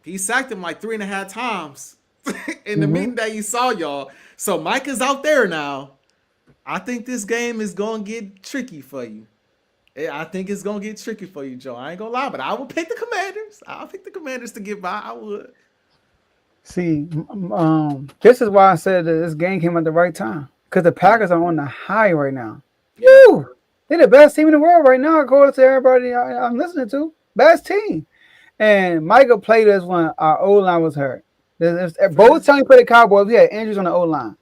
[SPEAKER 2] He sacked him like 3.5 times in the meeting that you saw, y'all. So Micah's out there now. I think this game is going to get tricky for you. I think it's going to get tricky for you, Joe. I ain't going to lie, but I will pick the Commanders. I'll pick the Commanders to get by. I would.
[SPEAKER 3] See, this is why I said that this game came at the right time. Because the Packers are on the high right now. Woo! They're the best team in the world right now, according to everybody I'm listening to. Best team. And Michael played us when our O-line was hurt. Both times we played the Cowboys, we had injuries on the O-line.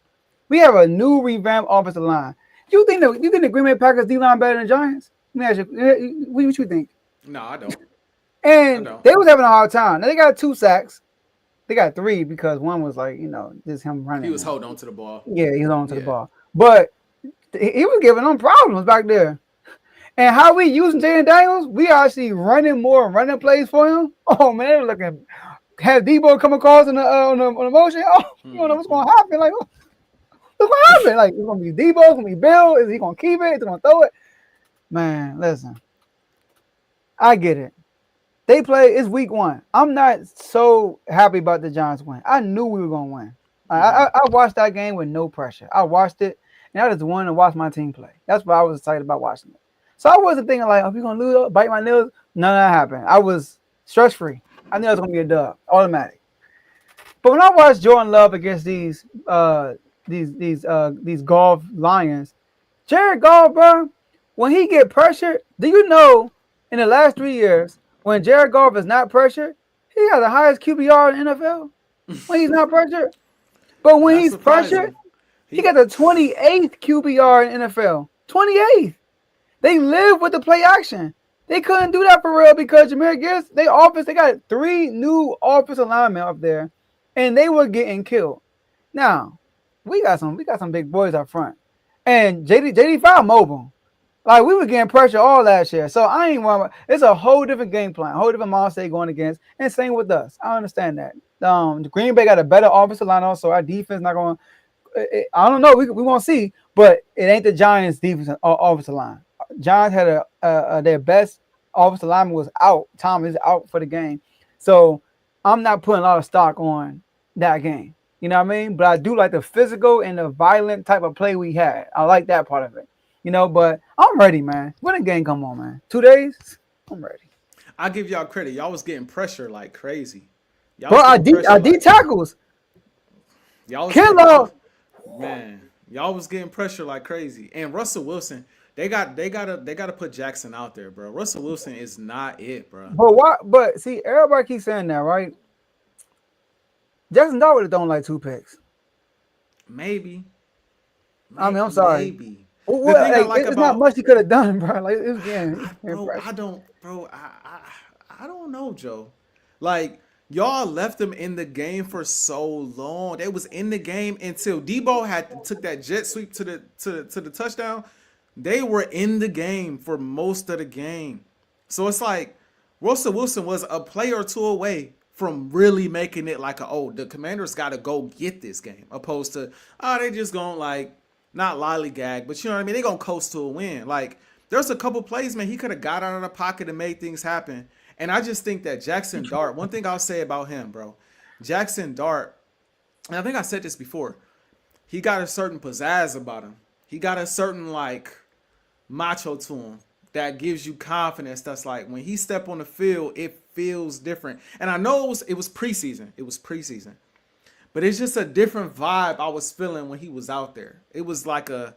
[SPEAKER 3] We have a new revamped offensive line. You think the Green Bay Packers D-line better than the Giants? Let me ask you, what you think?
[SPEAKER 2] No, I don't.
[SPEAKER 3] And they was having a hard time. Now they got 2 sacks. They got 3 because one was like, just him running.
[SPEAKER 2] He was holding on to the ball.
[SPEAKER 3] Yeah, he was on to the ball. But he was giving them problems back there. And how we using Jaden Daniels, we actually running plays for him. Oh, man, they were looking. Had Debo come across on the motion. Oh, you don't know what's going to happen. Like, what's going to happen? Like, it's going to be Debo, it's going to be Bill. Is he going to keep it? Is he going to throw it? Man, listen. I get it. They play, it's week 1. I'm not so happy about the Giants win. I knew we were going to win. I watched that game with no pressure. I watched it, and I just wanted to watch my team play. That's why I was excited about watching it. So I wasn't thinking like, are we going to lose, bite my nails? None of that happened. I was stress-free. I knew it was going to be a dub, automatic. But when I watched Jordan Love against these golf Lions, Jared Goff, bro, when he get pressured, do you know in the last 3 years, when Jared Goff is not pressured, he has the highest QBR in the NFL when he's not pressured. But when he's pressured, he got the 28th QBR in NFL. 28th. They live with the play action. They couldn't do that for real because Jahmyr Gibbs, they got 3 new offensive linemen up there, and they were getting killed. Now, we got some big boys up front. And JD5 mobile. Like, we were getting pressure all last year. So I ain't want. It's a whole different game plan, a whole different mindset going against. And same with us. I understand that. The Green Bay got a better offensive line also. Our defense not going. I don't know. We won't see. But it ain't the Giants' defense or offensive line. Giants had their best offensive lineman was out. Tom is out for the game. So I'm not putting a lot of stock on that game. You know what I mean? But I do like the physical and the violent type of play we had. I like that part of it. But I'm ready, man. When the game come on, man? 2 days? I'm ready.
[SPEAKER 2] I give y'all credit. Y'all was getting pressure like crazy.
[SPEAKER 3] But I D tackles.
[SPEAKER 2] Y'all was getting pressure like crazy. And Russell Wilson, they gotta put Jackson out there, bro. Russell Wilson is not it, bro.
[SPEAKER 3] But why? But see, everybody keeps saying that, right? Jackson Dart don't like 2 picks.
[SPEAKER 2] Maybe.
[SPEAKER 3] I mean, I'm sorry.
[SPEAKER 2] Maybe.
[SPEAKER 3] Well, it's not much he could have done, bro. Like, it was
[SPEAKER 2] I don't know, Joe. Like, y'all left them in the game for so long. They was in the game until Debo took that jet sweep to the touchdown. They were in the game for most of the game. So it's like Russell Wilson was a play or two away from really making it like the Commanders got to go get this game, opposed to they just gonna like not lollygag, but you know what I mean. They gonna coast to a win. Like there's a couple plays, man. He could have got out of the pocket and made things happen. And I just think that Jackson Dart. One thing I'll say about him, bro, Jackson Dart. And I think I said this before. He got a certain pizzazz about him. He got a certain like macho to him that gives you confidence. That's like when he step on the field, it feels different. And I know it was preseason. It was preseason. But it's just a different vibe I was feeling when he was out there. It was like you know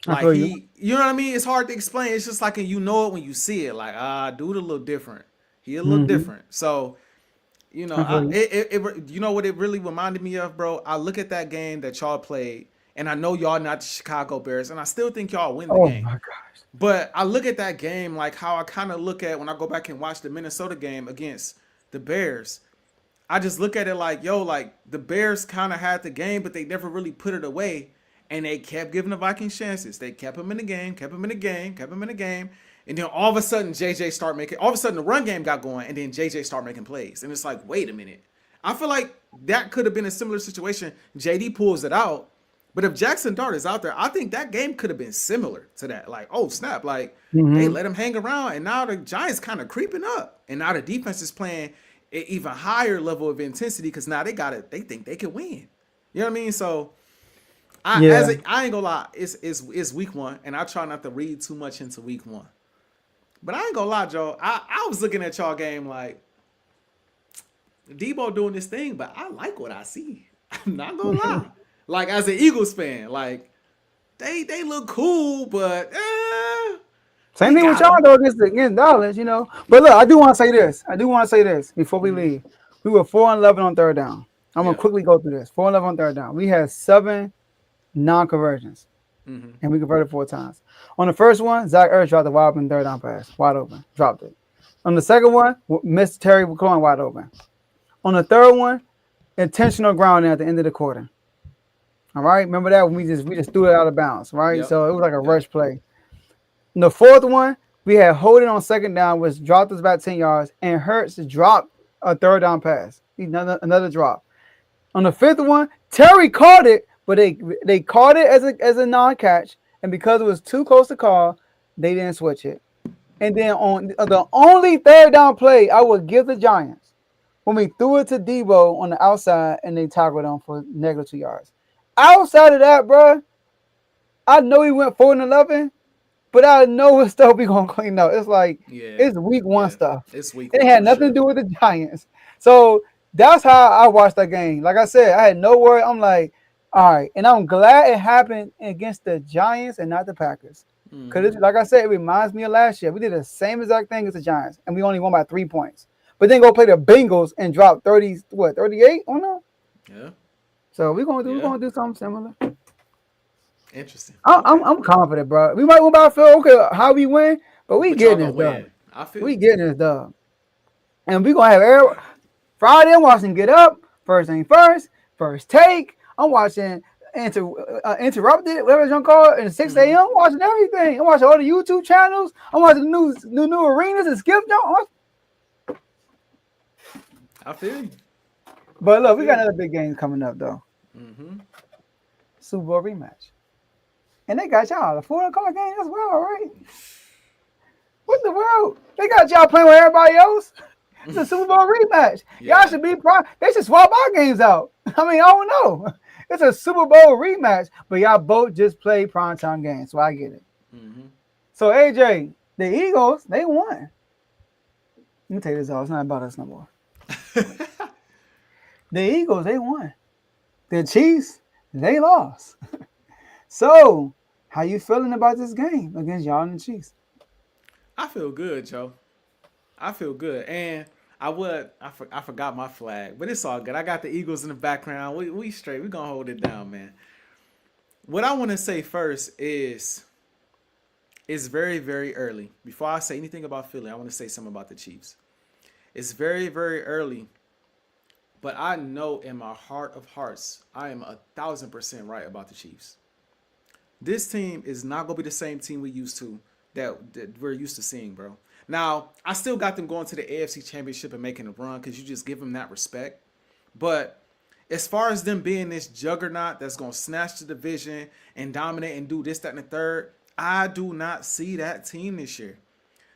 [SPEAKER 2] what I mean? It's hard to explain. It's just like you know it when you see it. Like, dude a little different. He a little different. So, you know, you know what it really reminded me of, bro? I look at that game that y'all played, and I know y'all not the Chicago Bears, and I still think y'all win the game.
[SPEAKER 3] Oh my gosh!
[SPEAKER 2] But I look at that game like how I kind of look at when I go back and watch the Minnesota game against the Bears. I just look at it like, like the Bears kind of had the game, but they never really put it away, and they kept giving the Vikings chances. They kept them in the game, kept them in the game. And then all of a sudden, all of a sudden the run game got going, and then JJ started making plays. And it's like, wait a minute. I feel like that could have been a similar situation. JD pulls it out. But if Jackson Dart is out there, I think that game could have been similar to that. Like, oh, snap. Like, they let him hang around, and now the Giants kind of creeping up. And now the defense is playing an even higher level of intensity because now they think they can win. You know what I mean? So, I ain't gonna lie. It's week one, and I try not to read too much into week one. But I ain't gonna lie, Joe. I was looking at y'all game like Debo doing this thing, but I like what I see. I'm not gonna lie. Like as an Eagles fan, like they look cool, but
[SPEAKER 3] same thing with y'all though against Dallas, you know. But look, I do want to say this before we leave. We were 4-11 on third down. I'm gonna quickly go through this. 4-11 on third down. We had 7 non-conversions, and we converted 4 times. On the first one, Zach Ertz dropped a wide open third down pass, wide open, dropped it. On the second one, missed Terry McLaurin wide open. On the third one, intentional grounding at the end of the quarter. All right, remember that when we just threw it out of bounds, right? Yep. So it was like a rush play. In the fourth one, we had Holden on second down, which dropped us about 10 yards, and Hurts dropped a third down pass, another drop. On the fifth one, Terry caught it, but they caught it as a non-catch, and because it was too close to call, they didn't switch it. And then on the only third down play I would give the Giants when we threw it to Debo on the outside and they tackled him for negative 2 yards. Outside of that, bro, I know he went 4-11, but I know what stuff we gonna clean up. It's like it's week one stuff.
[SPEAKER 2] It's week.
[SPEAKER 3] It had nothing to do with the Giants. So that's how I watched that game. Like I said, I had no worry. I'm like, all right, and I'm glad it happened against the Giants and not the Packers. Because, like I said, it reminds me of last year. We did the same exact thing as the Giants, and we only won by 3 points. But then go play the Bengals and drop 38? Oh no. Yeah. So we're gonna do something similar.
[SPEAKER 2] Interesting.
[SPEAKER 3] I'm confident, bro. We might win by a field. Okay, how we win, but we getting this dub. We getting this dub, and we gonna have Friday. I'm watching Get Up. First thing first. First take. I'm watching Interrupted, whatever it's gonna call it, and 6 a.m. I'm watching everything. I'm watching all the YouTube channels. I'm watching the new arenas and Skip Jump.
[SPEAKER 2] I feel you.
[SPEAKER 3] But look, we got another big game coming up though. Super Bowl rematch. And they got y'all a 4 o'clock game as well, right? What the world? They got y'all playing with everybody else. It's a Super Bowl rematch. Y'all should be proud. They should swap our games out. I mean, I don't know. It's a Super Bowl rematch, but y'all both just played primetime games, so I get it. So, AJ, the Eagles, they won. Let me tell you this all. It's not about us no more. The Eagles, they won. The Chiefs, they lost. So, how you feeling about this game against y'all and the Chiefs?
[SPEAKER 2] I feel good, Joe. I feel good. And I forgot my flag, but it's all good. I got the Eagles in the background. We straight. We're going to hold it down, man. What I want to say first is it's very, very early. Before I say anything about Philly, I want to say something about the Chiefs. It's very, very early, but I know in my heart of hearts, I am 1,000% right about the Chiefs. This team is not going to be the same team that we're used to seeing, bro. Now, I still got them going to the AFC Championship and making a run because you just give them that respect. But as far as them being this juggernaut that's going to snatch the division and dominate and do this, that, and the third, I do not see that team this year.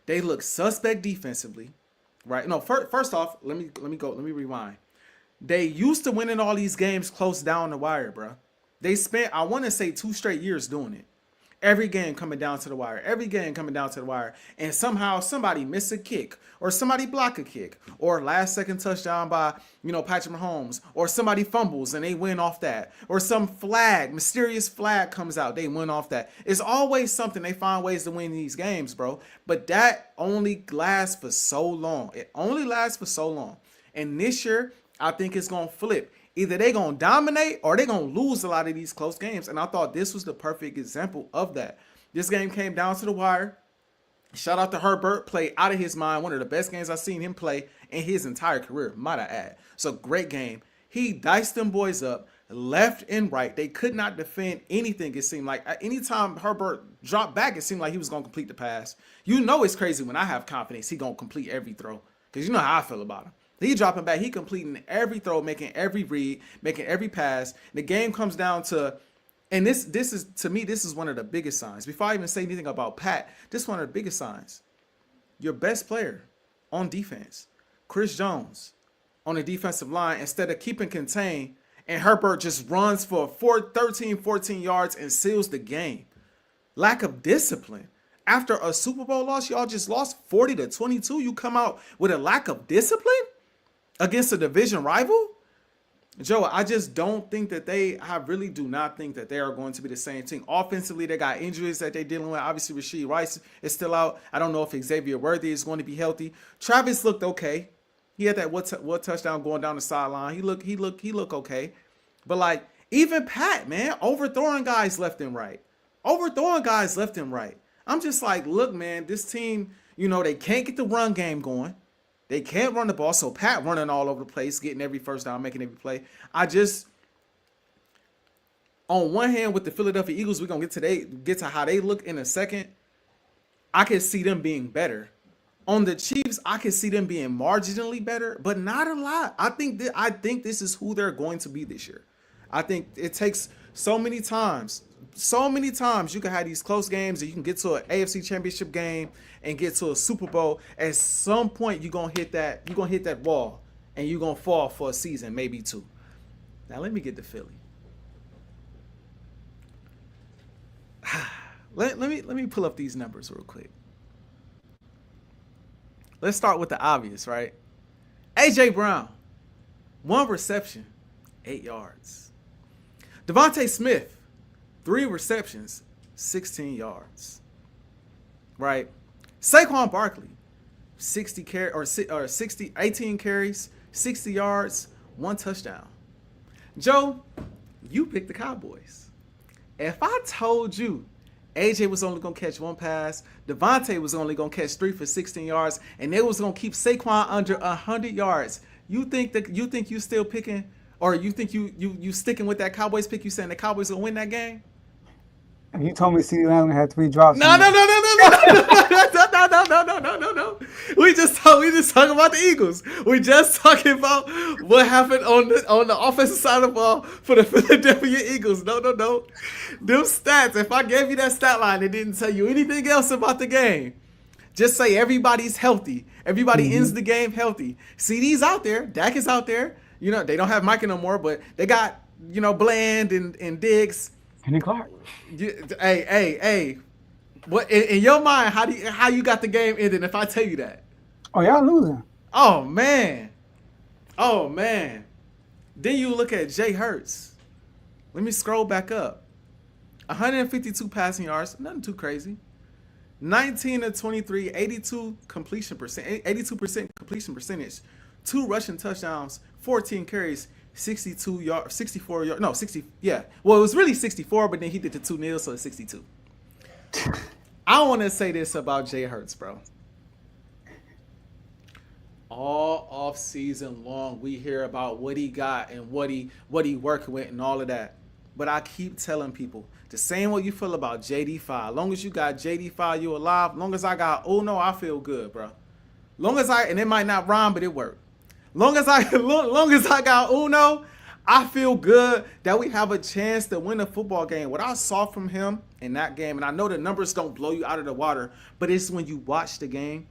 [SPEAKER 2] They look suspect defensively, right? No, first off, let me rewind. They used to winning all these games close down the wire, bro. They spent, I want to say, 2 straight years doing it. Every game coming down to the wire. Every game coming down to the wire. And somehow somebody miss a kick. Or somebody block a kick. Or last second touchdown by, Patrick Mahomes. Or somebody fumbles and they win off that. Or some mysterious flag comes out. They win off that. It's always something. They find ways to win these games, bro. But that only lasts for so long. It only lasts for so long. And this year, I think it's going to flip. Either they're going to dominate or they're going to lose a lot of these close games. And I thought this was the perfect example of that. This game came down to the wire. Shout out to Herbert. Played out of his mind. One of the best games I've seen him play in his entire career, might I add. So great game. He diced them boys up left and right. They could not defend anything, it seemed like. Anytime Herbert dropped back, it seemed like he was going to complete the pass. It's crazy when I have confidence he going to complete every throw. Because you know how I feel about him. He dropping back. He completing every throw, making every read, making every pass. The game comes down to, and this is, to me, this is one of the biggest signs. Before I even say anything about Pat, this is one of the biggest signs. Your best player on defense, Chris Jones, on the defensive line, instead of keeping contained, and Herbert just runs for 14 yards and seals the game. Lack of discipline. After a Super Bowl loss, y'all just lost 40-22. You come out with a lack of discipline against a division rival? Joe, I just don't think that I really do not think that they are going to be the same team. Offensively, they got injuries that they're dealing with. Obviously, Rashee Rice is still out. I don't know if Xavier Worthy is going to be healthy. Travis looked okay. He had that what touchdown going down the sideline. He looked okay. But even Pat, man, overthrowing guys left and right. I'm just like, look, man, this team, they can't get the run game going. They can't run the ball, so Pat running all over the place, getting every first down, making every play. On one hand, with the Philadelphia Eagles, we're going to get to how they look in a second. I can see them being better. On the Chiefs, I can see them being marginally better, but not a lot. I think this is who they're going to be this year. I think it takes so many times you can have these close games and you can get to an AFC Championship game and get to a Super Bowl. At some point, you're gonna hit that wall and you're gonna fall for a season, maybe 2. Now let me get to Philly. Let me pull up these numbers real quick. Let's start with the obvious, right? AJ Brown, 1 reception, 8 yards. Devontae Smith, 3 receptions, 16 yards. Right? Saquon Barkley, 18 carries, 60 yards, 1 touchdown. Joe, you picked the Cowboys. If I told you AJ was only going to catch 1 pass, Devontae was only going to catch 3 for 16 yards, and they was going to keep Saquon under 100 yards, you think you still picking, or you think you sticking with that Cowboys pick? You saying the Cowboys going to win that game?
[SPEAKER 3] You told me CeeDee Lamb had 3 drops.
[SPEAKER 2] No. We just talking about the Eagles. We just talking about what happened on the offensive side of the ball for the Philadelphia Eagles. No. Them stats. If I gave you that stat line, it didn't tell you anything else about the game. Just say everybody's healthy. Everybody ends the game healthy. CD's out there. Dak is out there. They don't have Micah no more, but they got Bland and Diggs.
[SPEAKER 3] Kenny Clark.
[SPEAKER 2] Hey. What in your mind? How you got the game ending? If I tell you that?
[SPEAKER 3] Oh, y'all losing.
[SPEAKER 2] Oh man. Then you look at Jay Hurts. Let me scroll back up. 152 passing yards, nothing too crazy. 19 of 23, 82% completion percentage, 2 rushing touchdowns, 14 carries, 64 yards. No, 60. Yeah. Well, it was really 64, but then he did the 2-0, so it's 62. I want to say this about Jay Hurts, bro. All off season long, we hear about what he got and what he working with and all of that. But I keep telling people the same way you feel about JD5. Long as you got JD5, you alive. Long as I got Uno, I feel good, bro. Long as and it might not rhyme, but it worked. Long as I got Uno, I feel good that we have a chance to win a football game. What I saw from him in that game, and I know the numbers don't blow you out of the water, but it's when you watch the game,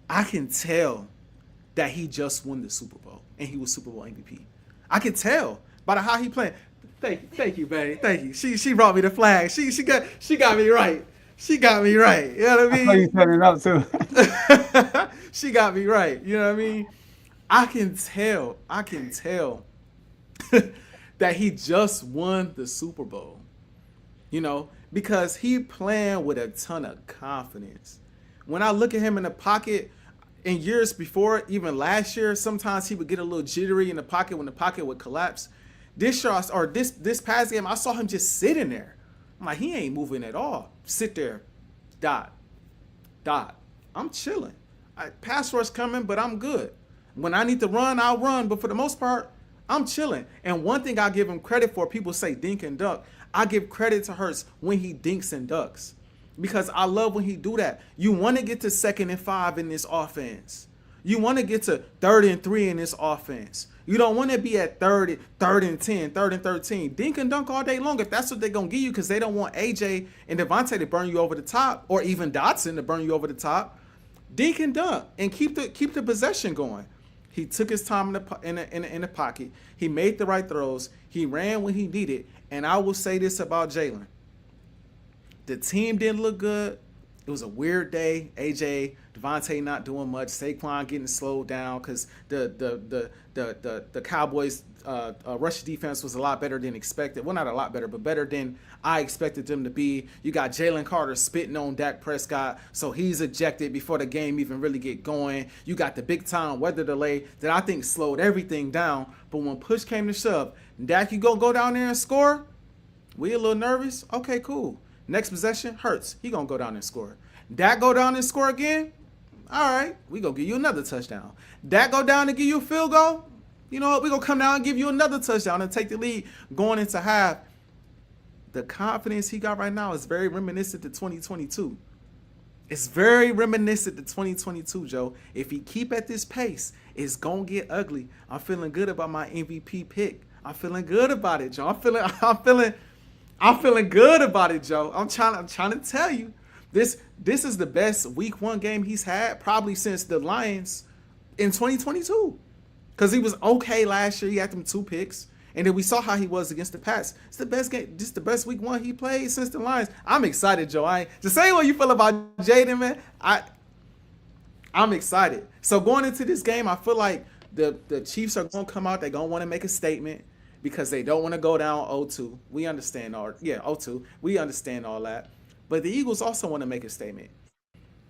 [SPEAKER 2] I can tell that he just won the Super Bowl and he was Super Bowl MVP. I can tell by how he playing. Thank you, baby. Thank you. She brought me the flag. She got me right. She got me right. You know what I mean?
[SPEAKER 3] I you setting it up too.
[SPEAKER 2] She got me right. You know what I mean? I can tell that he just won the Super Bowl. You know, because he playing with a ton of confidence. When I look at him in the pocket, in years before, even last year, sometimes he would get a little jittery in the pocket when the pocket would collapse. This past game, I saw him just sitting there. I'm like, he ain't moving at all. Sit there, dot. I'm chilling. Pass rush coming, but I'm good. When I need to run, I'll run. But for the most part, I'm chilling. And one thing I give him credit for, people say dink and duck. I give credit to Hurts when he dinks and ducks. Because I love when he do that. You want to get to 2nd and 5 in this offense. You want to get to 3rd and 3 in this offense. You don't want to be at 3rd and 10, 3rd and 13. Dink and dunk all day long if that's what they're going to give you, because they don't want AJ and Devontae to burn you over the top, or even Dotson to burn you over the top. Dink and dunk and keep the possession going. He took his time in the pocket. He made the right throws. He ran when he needed. And I will say this about Jalen. The team didn't look good. It was a weird day. AJ, Devontae not doing much. Saquon getting slowed down because the Cowboys' rush defense was a lot better than expected. Well, not a lot better, but better than I expected them to be. You got Jalen Carter spitting on Dak Prescott, so he's ejected before the game even really get going. You got the big-time weather delay that I think slowed everything down. But when push came to shove, Dak, you go down there and score? We a little nervous? Okay, cool. Next possession, Hurts. He going to go down and score. Dak go down and score again? All right, we going to give you another touchdown. Dak go down and give you a field goal? You know what? We're going to come down and give you another touchdown and take the lead going into half. The confidence he got right now is very reminiscent to 2022. It's very reminiscent to 2022, Joe. If he keep at this pace, it's going to get ugly. I'm feeling good about my MVP pick. I'm feeling good about it, Joe. I'm feeling good about it, Joe. I'm trying to tell you, this is the best week 1 game he's had probably since the Lions in 2022. Because he was okay last year. He had them 2 picks. And then we saw how he was against the Pats. It's the best game. This is the best week 1 he played since the Lions. I'm excited, Joe. The same way you feel about Jaden, man. I'm excited. So going into this game, I feel like the Chiefs are going to come out. They're going to want to make a statement, because they don't want to go down 0-2. We understand 0-2. We understand all that. But the Eagles also want to make a statement.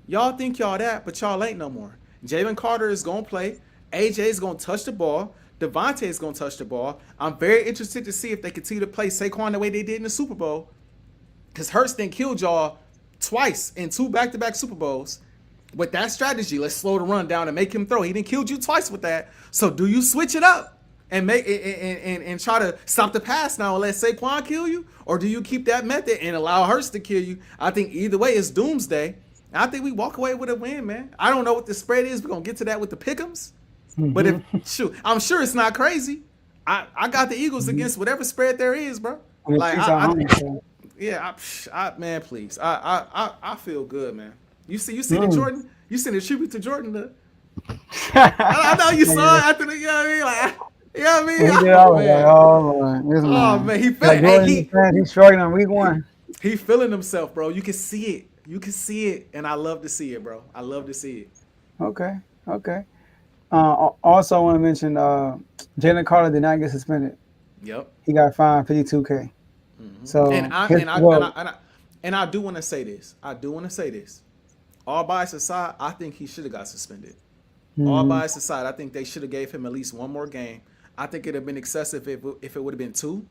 [SPEAKER 2] Y'all think y'all that, but y'all ain't no more. Jalen Carter is going to play. AJ is going to touch the ball. Devontae is going to touch the ball. I'm very interested to see if they continue to play Saquon the way they did in the Super Bowl. Because Hurts then killed y'all twice in 2 back-to-back Super Bowls. With that strategy, let's slow the run down and make him throw. He didn't kill you twice with that. So do you switch it up and make and try to stop the pass now and let Saquon kill you? Or do you keep that method and allow Hurts to kill you? I think either way is doomsday. And I think we walk away with a win, man. I don't know what the spread is. We're going to get to that with the pick'ems. Mm-hmm. But I'm sure it's not crazy. I got the Eagles against whatever spread there is, bro. Like, man, please. I feel good, man. You see the Jordan? You seen the tribute to Jordan? I know you saw it after the, you know what I mean? Like, you know what I mean? Man, he felt
[SPEAKER 3] he's struggling on week 1.
[SPEAKER 2] He feeling himself, bro. You can see it. And I love to see it, bro. I love to see it.
[SPEAKER 3] Okay. Also, I want to mention Jalen Carter did not get suspended.
[SPEAKER 2] Yep.
[SPEAKER 3] He got fined $52K.
[SPEAKER 2] Mm-hmm.
[SPEAKER 3] So
[SPEAKER 2] and I do want to say this. All bias aside, I think he should have got suspended. Mm-hmm. All bias aside, I think they should have gave him at least 1 more game. I think it'd have been excessive if it would have been 2,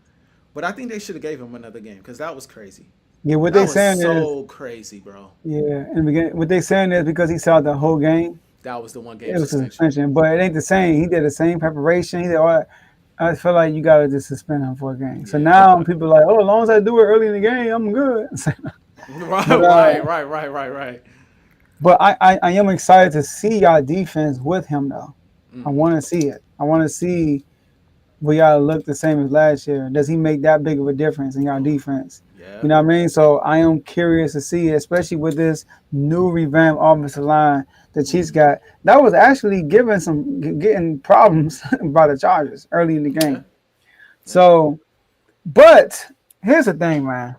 [SPEAKER 2] but I think they should have gave him another game because that was crazy.
[SPEAKER 3] Yeah, what they saying is
[SPEAKER 2] so crazy, bro.
[SPEAKER 3] Yeah, in the beginning, what they saying is because he saw the whole game.
[SPEAKER 2] That was the 1 game
[SPEAKER 3] suspension. But it ain't the same. He did the same preparation. He did all that. I feel like you gotta just suspend him for a game. So now people are like, oh, as long as I do it early in the game, I'm good.
[SPEAKER 2] Right,
[SPEAKER 3] but
[SPEAKER 2] right.
[SPEAKER 3] I am excited to see y'all defense with him though. I want to see it. I want to see will y'all look the same as last year. Does he make that big of a difference in y'all defense?
[SPEAKER 2] Yeah.
[SPEAKER 3] You know what I mean? So I am curious to see, especially with this new revamped offensive line the Chiefs got. That was actually getting problems by the Chargers early in the game.
[SPEAKER 2] Yeah.
[SPEAKER 3] So, but here's the thing, man.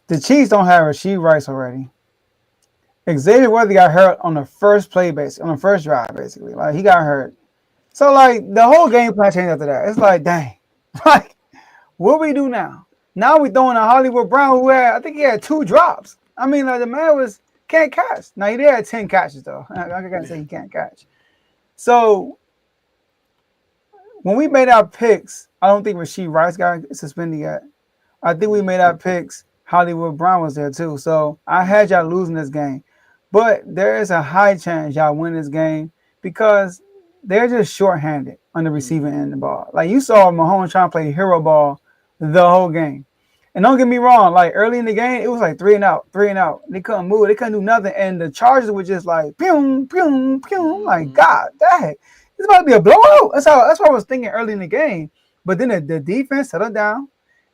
[SPEAKER 3] The Chiefs don't have Rasheed Rice already. Xavier Worthy got hurt on the first play on the first drive, basically. Like he got hurt. So like the whole game plan changed after that. It's like, dang, like what we do now? Now we throwing a Hollywood Brown who I think he had 2 drops. I mean, like the man can't catch. Now he did have 10 catches though. I gotta say he can't catch. So when we made our picks, I don't think Rasheed Rice got suspended yet. I think we made our picks. Hollywood Brown was there too. So I had y'all losing this game. But there is a high chance y'all win this game because they're just shorthanded on the receiving end of the ball. Like you saw Mahomes trying to play hero ball the whole game. And don't get me wrong, like early in the game, it was like 3 and out. They couldn't move, they couldn't do nothing. And the Chargers were just like, pew, pew, pew. I'm like, God, dang, it's about to be a blowout. That's what I was thinking early in the game. But then the defense settled down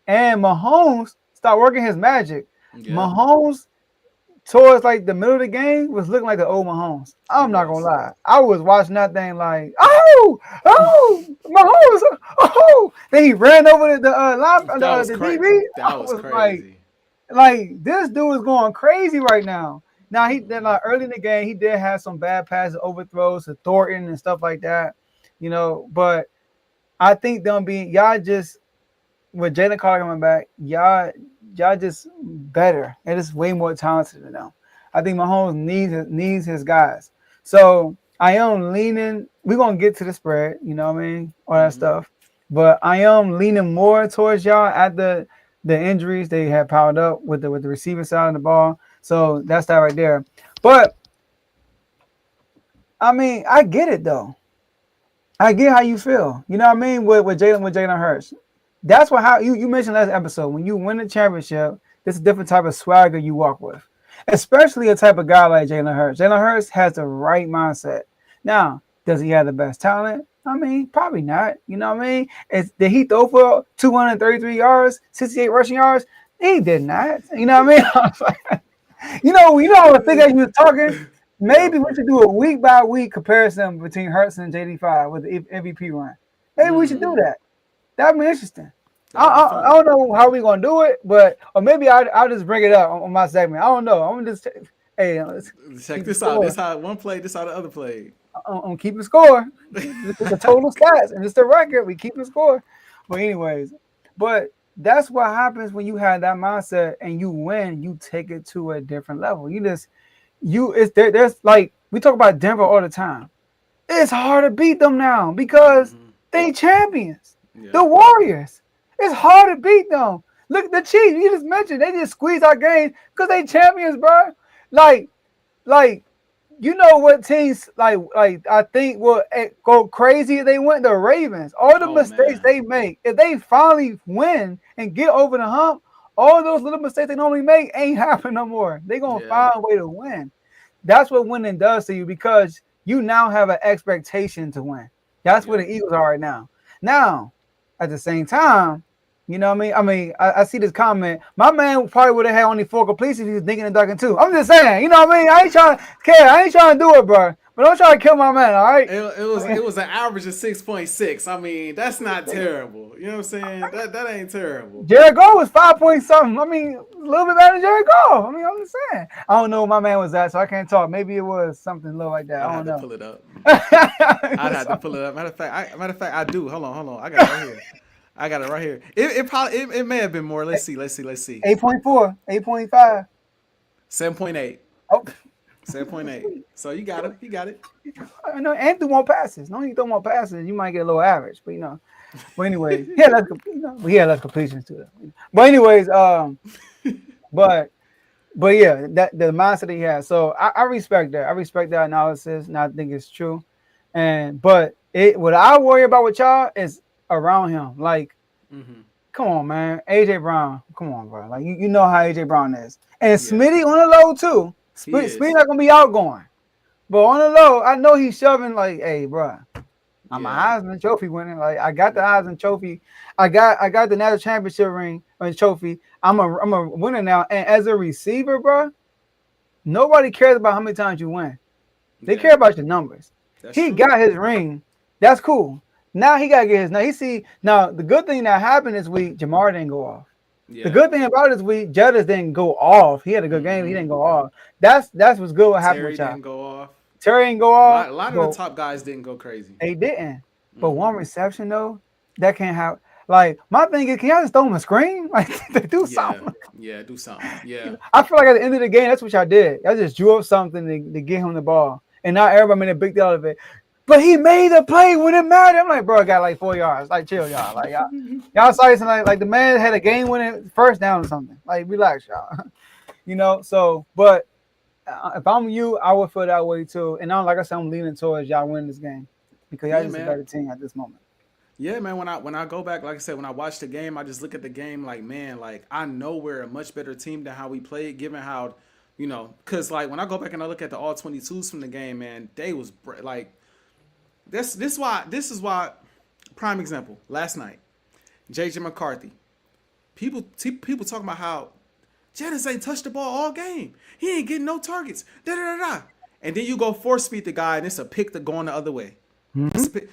[SPEAKER 3] and Mahomes started working his magic. Yeah. Mahomes towards like the middle of the game was looking like the old Mahomes. I'm not gonna lie. I was watching that thing like, Mahomes. Then he ran over the DB.
[SPEAKER 2] That was crazy.
[SPEAKER 3] Like this dude is going crazy right now. Now early in the game he did have some bad passes, overthrows to Thornton and stuff like that, you know. But I think y'all just with Jalen Carter coming back, y'all just better. It is way more talented than them. I think Mahomes needs his guys. So I am leaning. We're gonna get to the spread, you know what I mean, all that stuff. But I am leaning more towards y'all at the injuries they have piled up with the receiving side of the ball. So that's that right there. But I mean, I get it though. I get how you feel. You know what I mean with Jalen Hurts. That's how you mentioned last episode. When you win a championship, there's a different type of swagger you walk with, especially a type of guy like Jalen Hurts. Jalen Hurts has the right mindset. Now, does he have the best talent? I mean, probably not. You know what I mean? Did he throw for 233 yards, 68 rushing yards? He did not. You know what I mean? you know, I think as you were talking, maybe we should do a week by week comparison between Hurts and JD5 with the MVP run. Maybe we should do that. That'd be interesting. I don't know how we're gonna do it, or maybe I'll just bring it up on my segment. I don't know. I'm gonna just let's
[SPEAKER 2] check this out. This how one play, this how the other play.
[SPEAKER 3] I'm keeping score. The total stats and it's the record. We keeping score. But anyways, that's what happens when you have that mindset and you win. You take it to a different level. There's like we talk about Denver all the time. It's hard to beat them now because they champions. Yeah. The Warriors. It's hard to beat them. Look at the Chiefs. You just mentioned they just squeeze our games because they champions, bro. Like, you know what teams like I think will go crazy if they went the Ravens. All the mistakes they make, if they finally win and get over the hump, all those little mistakes they normally make ain't happening no more. They're gonna find a way to win. That's what winning does to you because you now have an expectation to win. That's where the Eagles are right now. Now, at the same time, you know what I mean? I see this comment. My man probably would have had only 4 completions if he was thinking and ducking too. I'm just saying, you know what I mean? I ain't trying to do it, bro. But don't try to kill my man, all right?
[SPEAKER 2] It was an average of 6.6. I mean, that's not terrible. You know what I'm saying? That ain't terrible.
[SPEAKER 3] Jared Goff was 5 point something. I mean, a little bit better than Jared Goff. I mean, I'm just saying. I don't know where my man was at, so I can't talk. Maybe it was something little like that. I don't know.
[SPEAKER 2] I'd have to pull it up. I'd have to pull it up. Matter of fact, I do. Hold on. I got it right here. It may have been more. Let's see.
[SPEAKER 3] 8.4, 8.5.
[SPEAKER 2] 7.8.
[SPEAKER 3] Oh.
[SPEAKER 2] 7.8. So you got it. He got it.
[SPEAKER 3] I know, and threw more passes. No, you throw more passes, you might get a little average. But you know. But anyways, less completions too. But anyways, but yeah, that the mindset that he has. So I respect that. I respect that analysis, and I think it's true. But What I worry about with y'all is around him. Like,
[SPEAKER 2] Mm-hmm.
[SPEAKER 3] come on, man. AJ Brown. Come on, bro. Like you know how AJ Brown is. And
[SPEAKER 2] Yeah,
[SPEAKER 3] Smitty on the low too.
[SPEAKER 2] he
[SPEAKER 3] Smitty
[SPEAKER 2] is.
[SPEAKER 3] not gonna be outgoing. But on the low, I know he's shoving like, hey, bro. I'm a
[SPEAKER 2] Yeah,
[SPEAKER 3] Heisman Trophy winner. Like I got the Heisman Trophy. I got the National Championship ring or trophy. I'm a winner now. And as a receiver, bro, nobody cares about how many times you win. They
[SPEAKER 2] yeah,
[SPEAKER 3] care about your numbers.
[SPEAKER 2] that's
[SPEAKER 3] He
[SPEAKER 2] true.
[SPEAKER 3] got his ring. That's cool. Now he gotta get his. Now he see. Now the good thing that happened this week, Jamar didn't go off. The
[SPEAKER 2] Yeah.
[SPEAKER 3] good thing about this week, Jettas didn't go off. He had a good game. He
[SPEAKER 2] Mm-hmm.
[SPEAKER 3] didn't go off. That's what's good. What happened
[SPEAKER 2] Terry
[SPEAKER 3] with y'all?
[SPEAKER 2] didn't go off.
[SPEAKER 3] Terry didn't go
[SPEAKER 2] A
[SPEAKER 3] off,
[SPEAKER 2] lot, a lot of the
[SPEAKER 3] but
[SPEAKER 2] top guys didn't go crazy.
[SPEAKER 3] they didn't. But
[SPEAKER 2] Mm-hmm.
[SPEAKER 3] one reception though, that can't happen. Like my thing is, can y'all just throw him a screen? Like they do
[SPEAKER 2] Yeah,
[SPEAKER 3] something.
[SPEAKER 2] yeah, do something. Yeah,
[SPEAKER 3] I feel like at the end of the game, that's what y'all did. Y'all just drew up something to get him the ball, and now everybody made a big deal out of it. But he made a play when it mattered. I'm like, bro, I got like 4 yards. Like, chill, y'all. Like, y'all saw something like the man had a game winning first down or something. Like, relax, y'all. You know. So, but if I'm you, I would feel that way too. And now, like I said, I'm leaning towards y'all winning this game because y'all
[SPEAKER 2] yeah,
[SPEAKER 3] just a
[SPEAKER 2] man.
[SPEAKER 3] better team at this moment.
[SPEAKER 2] Yeah, man. When I go back, like I said, when I watch the game, I just look at the game like, man, like I know we're a much better team than how we played, given how, because like when I go back and I look at the all 22s from the game, man, they was like, this is why, prime example. Last night, JJ McCarthy, people talking about how Jennings ain't touched the ball all game. He ain't getting no targets. Da da da da. And then you go force speed the guy, and it's a pick to going the other way.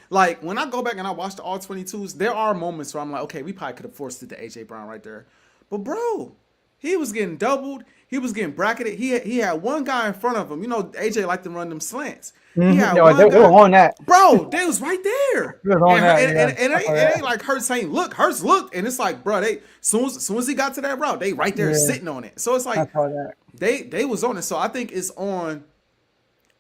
[SPEAKER 2] Like when I go back and I watch the all 22s, there are moments where I'm like, okay, we probably could have forced it to AJ Brown right there. But bro, he was getting doubled. He was getting bracketed. He had one guy in front of him. You know, AJ liked to run them slants. He had
[SPEAKER 3] No,
[SPEAKER 2] one
[SPEAKER 3] they were
[SPEAKER 2] guy.
[SPEAKER 3] on that.
[SPEAKER 2] Bro, they was right there.
[SPEAKER 3] They was on
[SPEAKER 2] And,
[SPEAKER 3] that.
[SPEAKER 2] and,
[SPEAKER 3] Yeah.
[SPEAKER 2] and, and it ain't like Hurts saying, look, Hurts looked. And it's like, bro, they soon as he got to that route, they right there
[SPEAKER 3] Yeah.
[SPEAKER 2] sitting on it. So it's
[SPEAKER 3] I
[SPEAKER 2] like
[SPEAKER 3] saw that.
[SPEAKER 2] they was on it. So I think it's on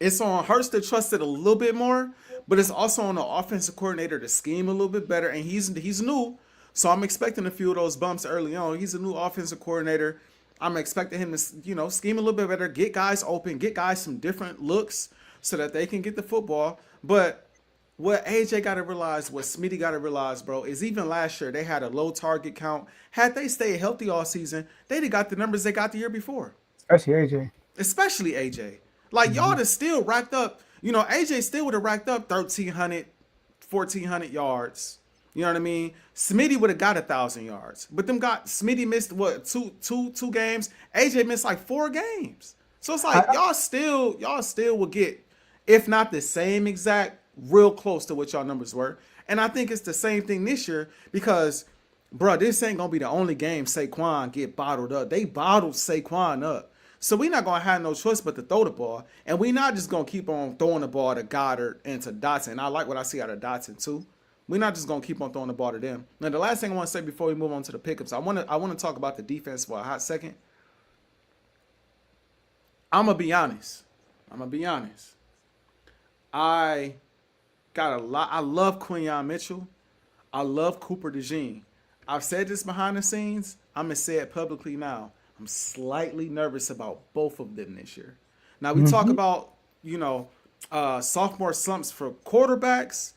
[SPEAKER 2] Hurts to trust it a little bit more, but it's also on the offensive coordinator to scheme a little bit better. And he's new, so I'm expecting a few of those bumps early on. He's a new offensive coordinator. I'm expecting him to scheme a little bit better, get guys open, get guys some different looks so that they can get the football. But what AJ got to realize, what Smitty got to realize, bro, is even last year they had a low target count. Had they stayed healthy all season, they'd have got the numbers they got the year before.
[SPEAKER 3] Especially AJ.
[SPEAKER 2] Especially AJ. Like y'all have still racked up, AJ still would have racked up 1,300, 1,400 yards. You know what I mean? Smitty would have got 1,000 yards. But Smitty missed what, two games? AJ missed like 4 games. So it's like y'all still will get, if not the same exact, real close to what y'all numbers were. And I think it's the same thing this year because, bro, this ain't gonna be the only game Saquon get bottled up. They bottled Saquon up. So we're not going to have no choice but to throw the ball. And we're not just going to keep on throwing the ball to Goddard and to Dotson. And I like what I see out of Dotson, too. We're not just going to keep on throwing the ball to them. Now, the last thing I want to say before we move on to the pickups, I want to talk about the defense for a hot second. I'm going to be honest. I love Quinyon Mitchell. I love Cooper DeJean. I've said this behind the scenes. I'm going to say it publicly now. I'm slightly nervous about both of them this year. Now, we talk about, sophomore slumps for quarterbacks,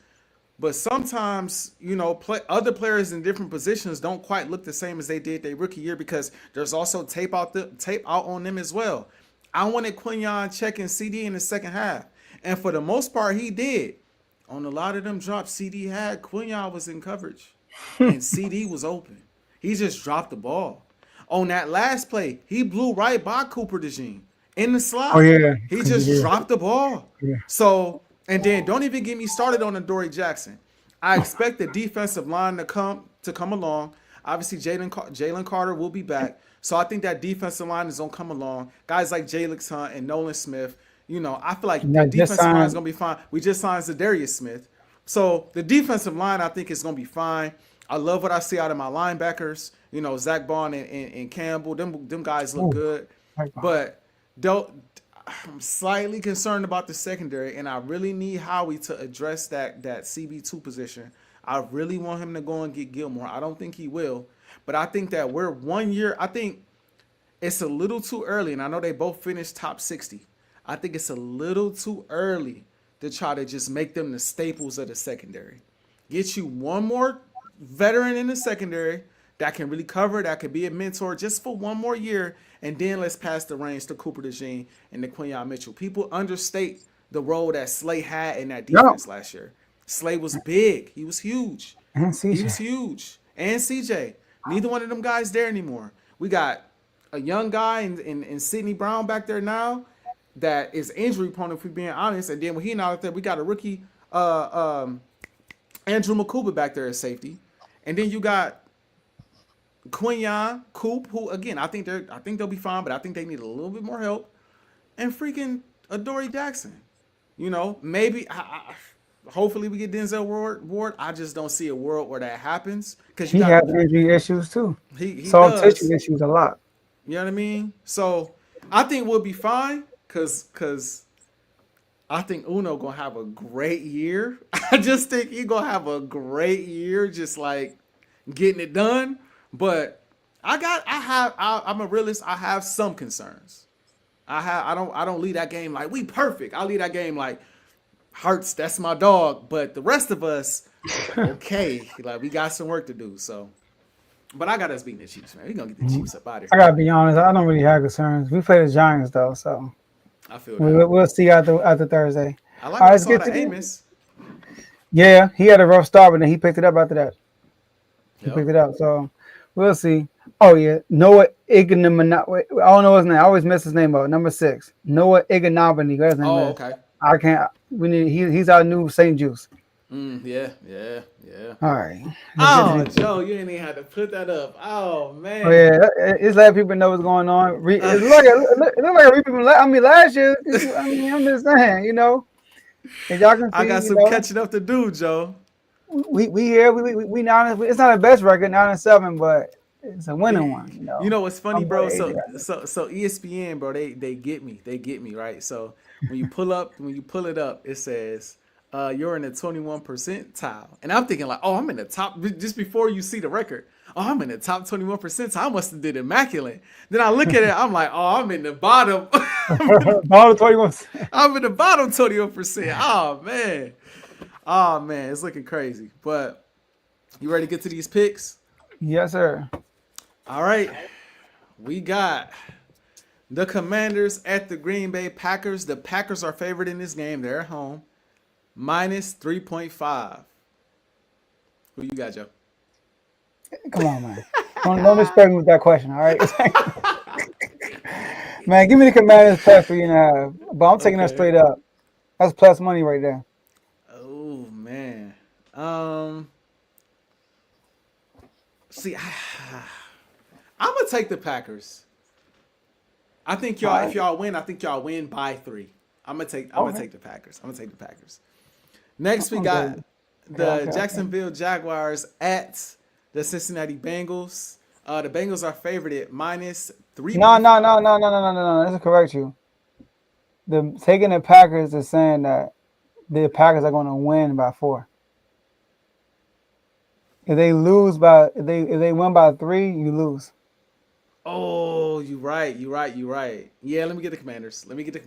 [SPEAKER 2] but sometimes, other players in different positions don't quite look the same as they did their rookie year because there's also tape out on them as well. I wanted Quinyon checking CD in the second half, and for the most part, he did. On a lot of them drops CD had, Quinyon was in coverage, and CD was open. He just dropped the ball. On that last play, he blew right by Cooper DeJean in the slot.
[SPEAKER 3] Oh, yeah.
[SPEAKER 2] He just dropped the ball.
[SPEAKER 3] Yeah.
[SPEAKER 2] So, and then don't even get me started on Adoree Jackson. I expect the defensive line to come along. Obviously, Jalen Carter will be back. So I think that defensive line is going to come along. Guys like Jalix Hunt and Nolan Smith, I feel like the defensive line is going to be fine. We just signed Zadarius Smith. So the defensive line, I think, is going to be fine. I love what I see out of my linebackers. Zach Bond and Campbell. Them guys look good. But I'm slightly concerned about the secondary, and I really need Howie to address that CB2 position. I really want him to go and get Gilmore. I don't think he will. But I think that we're 1 year. I think it's a little too early, and I know they both finished top 60. I think it's a little too early to try to just make them the staples of the secondary. Get you one more veteran in the secondary that can really cover, that could be a mentor just for one more year, and then let's pass the reins to Cooper DeJean and to Quinyon Mitchell. People understate the role that Slay had in that defense last year. Slay was big. He was huge.
[SPEAKER 3] And CJ.
[SPEAKER 2] He was huge. And CJ. Neither one of them guys there anymore. We got a young guy in Sidney Brown back there now that is injury prone, if we're being honest. And then when he not out there, we got a rookie, Andrew Makuba back there as safety. And then you got Quinyon, Coop, who again I think they'll be fine, but I think they need a little bit more help. And freaking Adoree Jackson. You know, maybe hopefully we get Denzel Ward. I just don't see a world where that happens because
[SPEAKER 3] he has injury issues too.
[SPEAKER 2] He
[SPEAKER 3] soft
[SPEAKER 2] does.
[SPEAKER 3] tissue issues a lot.
[SPEAKER 2] You know what I mean? So I think we'll be fine because I think Uno gonna have a great year. I just think he's gonna have a great year, just like getting it done. But I'm a realist. I have some concerns. I don't lead that game like we perfect. I lead that game like Hurts, that's my dog. But the rest of us, okay, like we got some work to do. So, but I got us beating the Chiefs, man. We gonna get the Chiefs up out of here.
[SPEAKER 3] I gotta be honest. I don't really have concerns. We play the Giants though, so
[SPEAKER 2] I feel that.
[SPEAKER 3] We'll see after Thursday.
[SPEAKER 2] I like I saw the Amos.
[SPEAKER 3] Yeah, he had a rough start, but then he picked it up after that. He
[SPEAKER 2] Yep.
[SPEAKER 3] picked it up, so we'll see. Oh yeah, Noah Ignominy. I don't know his name. I always mess his name up. Number 6, Noah Ignominy. His name is.
[SPEAKER 2] Okay.
[SPEAKER 3] I can't. We need. He's our new St. Juice.
[SPEAKER 2] Yeah.
[SPEAKER 3] All right.
[SPEAKER 2] Oh, Joe, you didn't even have to put that up. Oh man.
[SPEAKER 3] Oh, yeah, it's letting people know what's going on. It looks like a repeat from last year. I'm just saying, you know. And y'all can see,
[SPEAKER 2] I got some catching up to do, Joe.
[SPEAKER 3] We here. We 9. It's not the best record, 9-7, but it's a winning one.
[SPEAKER 2] You know what's funny, bro? So ESPN, bro, they get me. They get me, right? So when you pull it up, it says you're in the 21 percentile, and I'm thinking like, oh, I'm in the top. Just before you see the record, oh, I'm in the top 21 percentile. I must have did immaculate. Then I look at it, I'm like, oh, I'm in the bottom.
[SPEAKER 3] Bottom 21.
[SPEAKER 2] I'm in the bottom 21%. Oh man, it's looking crazy. But you ready to get to these picks?
[SPEAKER 3] Yes, sir.
[SPEAKER 2] All right. We got the Commanders at the Green Bay Packers. The Packers are favored in this game. They're at home. Minus 3.5. Who you got, Joe?
[SPEAKER 3] Come on, man. Don't expect me with that question, all right? Man, give me the Commanders plus 3.5. But I'm taking that straight up. That's plus money right there.
[SPEAKER 2] Oh man. See, I'm gonna take the Packers. I think if y'all win, I think y'all win by 3. I'm gonna take the Packers. Next, we got the Jacksonville Jaguars at the Cincinnati Bengals. The Bengals are favored at minus 3.
[SPEAKER 3] No. Let's correct you. Taking the Packers is saying that the Packers are going to win by 4. If they win by 3, you lose.
[SPEAKER 2] Oh, you're right. Yeah, let me get the Commanders. Thank you for